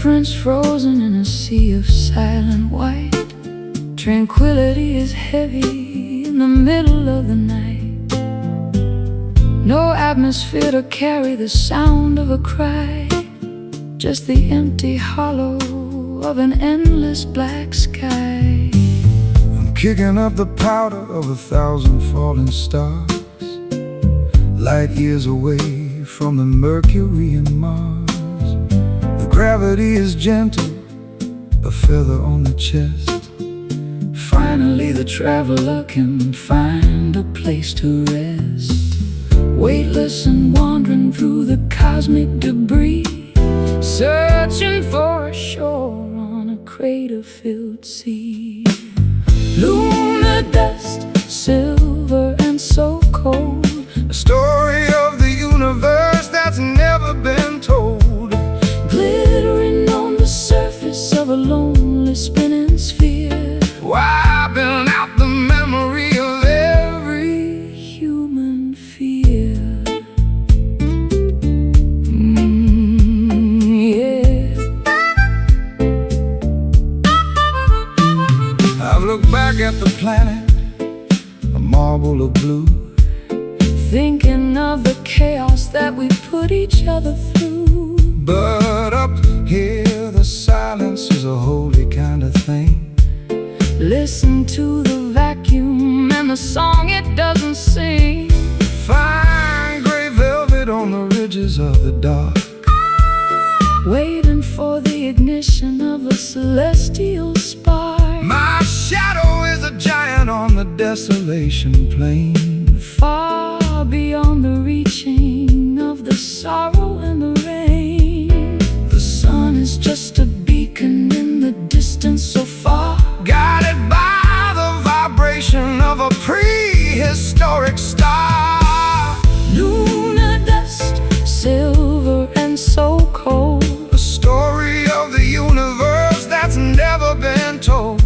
Footprints frozen in a sea of silent white. Tranquility is heavy in the middle of the night. No atmosphere to carry the sound of a cry, just the empty hollow of an endless black sky. I'm kicking up the powder of 1,000 falling stars, light years away from the Mercury and Mars. The gravity is gentle, a feather on the chest. Finally the traveler can find a place to rest, weightless and wandering through the cosmic debris, searching for a shore on a crater-filled sea. Lunar dust, silver and so cold, a story of the universe that's never been told. Glittering on the surface of a lonely spinning sphere, wiping out the memory of every human fear. Yeah. I've looked back at the planet, a marble of blue, Thinking of the chaos that we put each other through. but up here the silence is a holy kind of thing. Listen to the vacuum and the song it doesn't sing. Fine gray velvet on the ridges of the dark, Waiting for the ignition of a celestial spark. my shadow is a giant on the desolation plain, Far beyond the reaching of the sorrow and the rain. The sun is just a beacon in the distance so far, guided by the vibration of a prehistoric star. lunar dust, silver and so cold, A story of the universe that's never been told.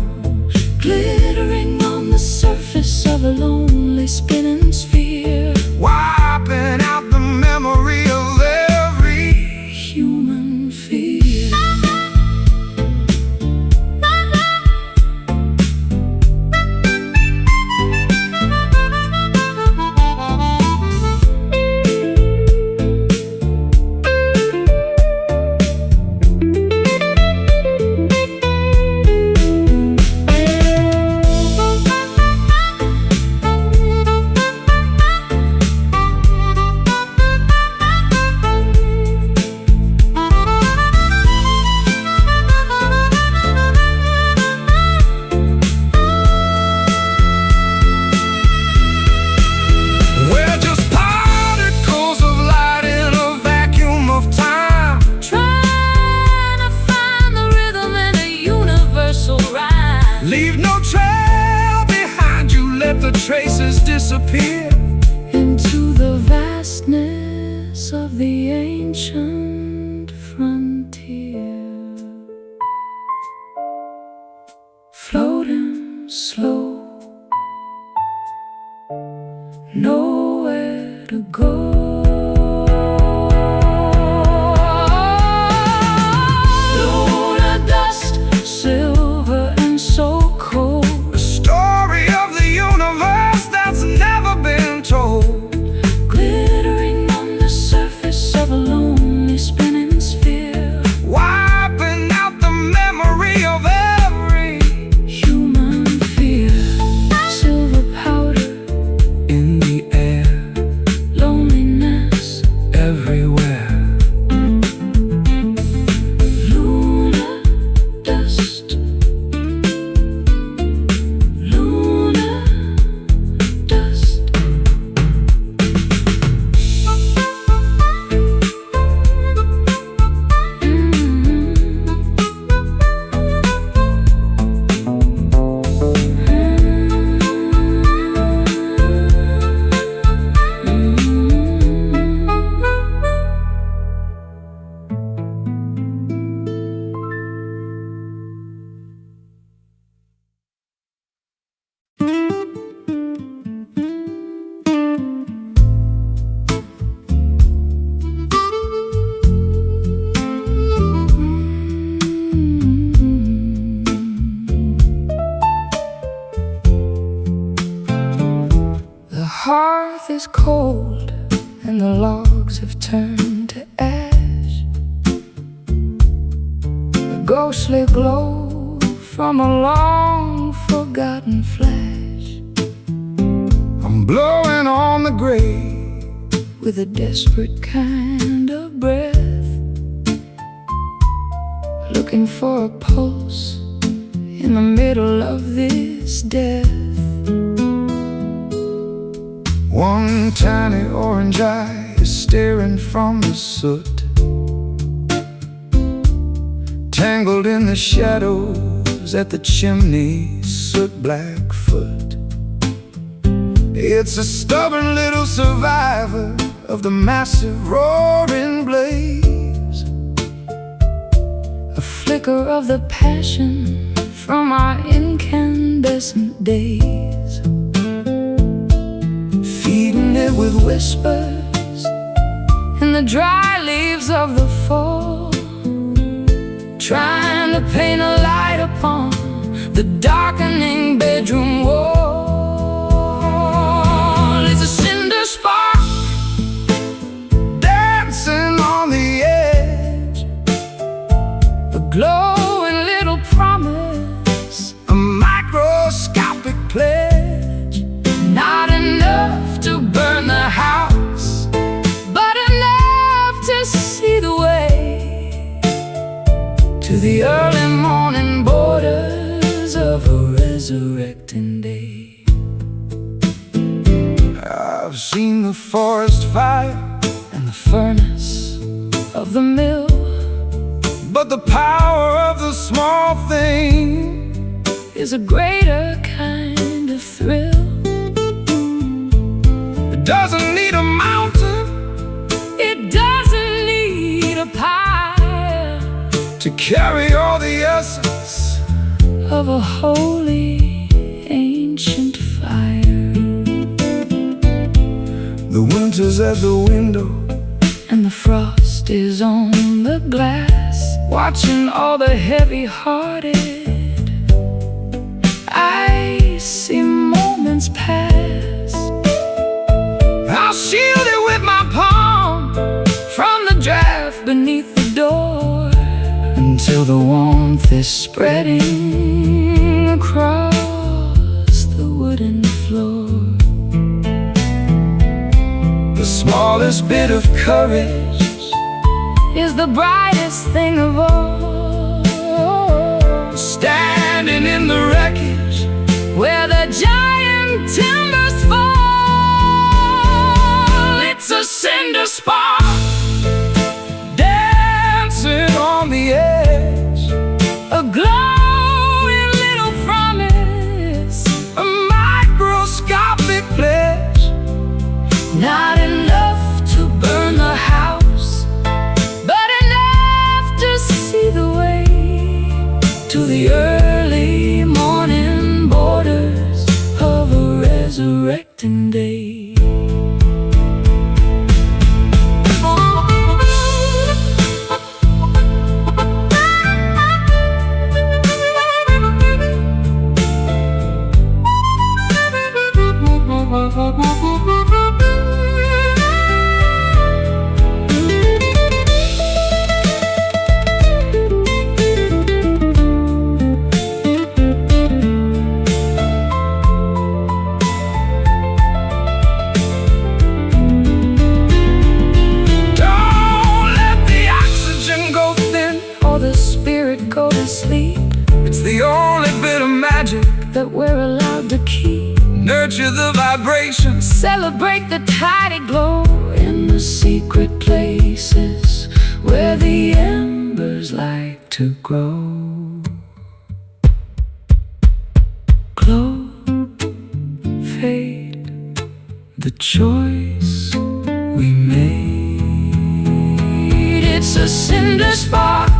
glittering on the surface of a lonely spinning sphere, Wiping out the memory of every human fear. We're just particles of light in a vacuum of time, Trying to find the rhythm in a universal rhyme. leave no trail behind you, let the traces disappear Into the vastness of the ancient frontier. Floating slow, nowhere to go. Lunar dust, silver and so cold, a story of the universe that's never been told. glittering on the surface of a lonely spinning sphere, Wiping out the memory of every human fear. Silver powder in the air. lonely is cold and the logs have turned to ash. The ghostly glow from a long forgotten flash. I'm blowing on the grave with a desperate kind of breath, looking for a pulse in the middle of this death. One tiny orange eye is staring from the soot, tangled in the shadows at the chimney, soot-black foot. It's a stubborn little survivor of the massive roaring blaze, a flicker of the passion from our incandescent days, feeding it with whispers in the dry leaves of the fall, trying to paint a light upon the darkening bedroom wall. It's a cinder spark dancing on the edge, a glowing little promise, a microscopic pledge. not enough to burn the house, but enough to see the way to the early morning borders of a resurrecting day. I've seen the forest fire And the furnace of the mill, but the power of the small thing is a greater kind of thrill. it doesn't need a mountain It doesn't need a pile to carry all the essence. of a holy ancient fire. The winter's at the window, And the frost is on the glass, watching all the heavy-hearted icy moments pass. I'll shield it with my palm From the draft beneath the door, until the warmth is spreading across the wooden floor. the smallest bit of courage Is the brightest thing of all, standing in the wreckage where the giant timbers fall. It's a cinder spark dancing on the edge, a glowing little promise, a microscopic pledge. not enough to burn the house, but enough to see the way to the early morning borders of a resurrecting day. Don't let the oxygen go thin, Or the spirit go to sleep it's the only bit of magic. that we're allowed to keep. Nurture the vibrations, Celebrate the tidy glow in the secret places where the embers like to grow. Glow, fade, the choice we made. It's a cinder spark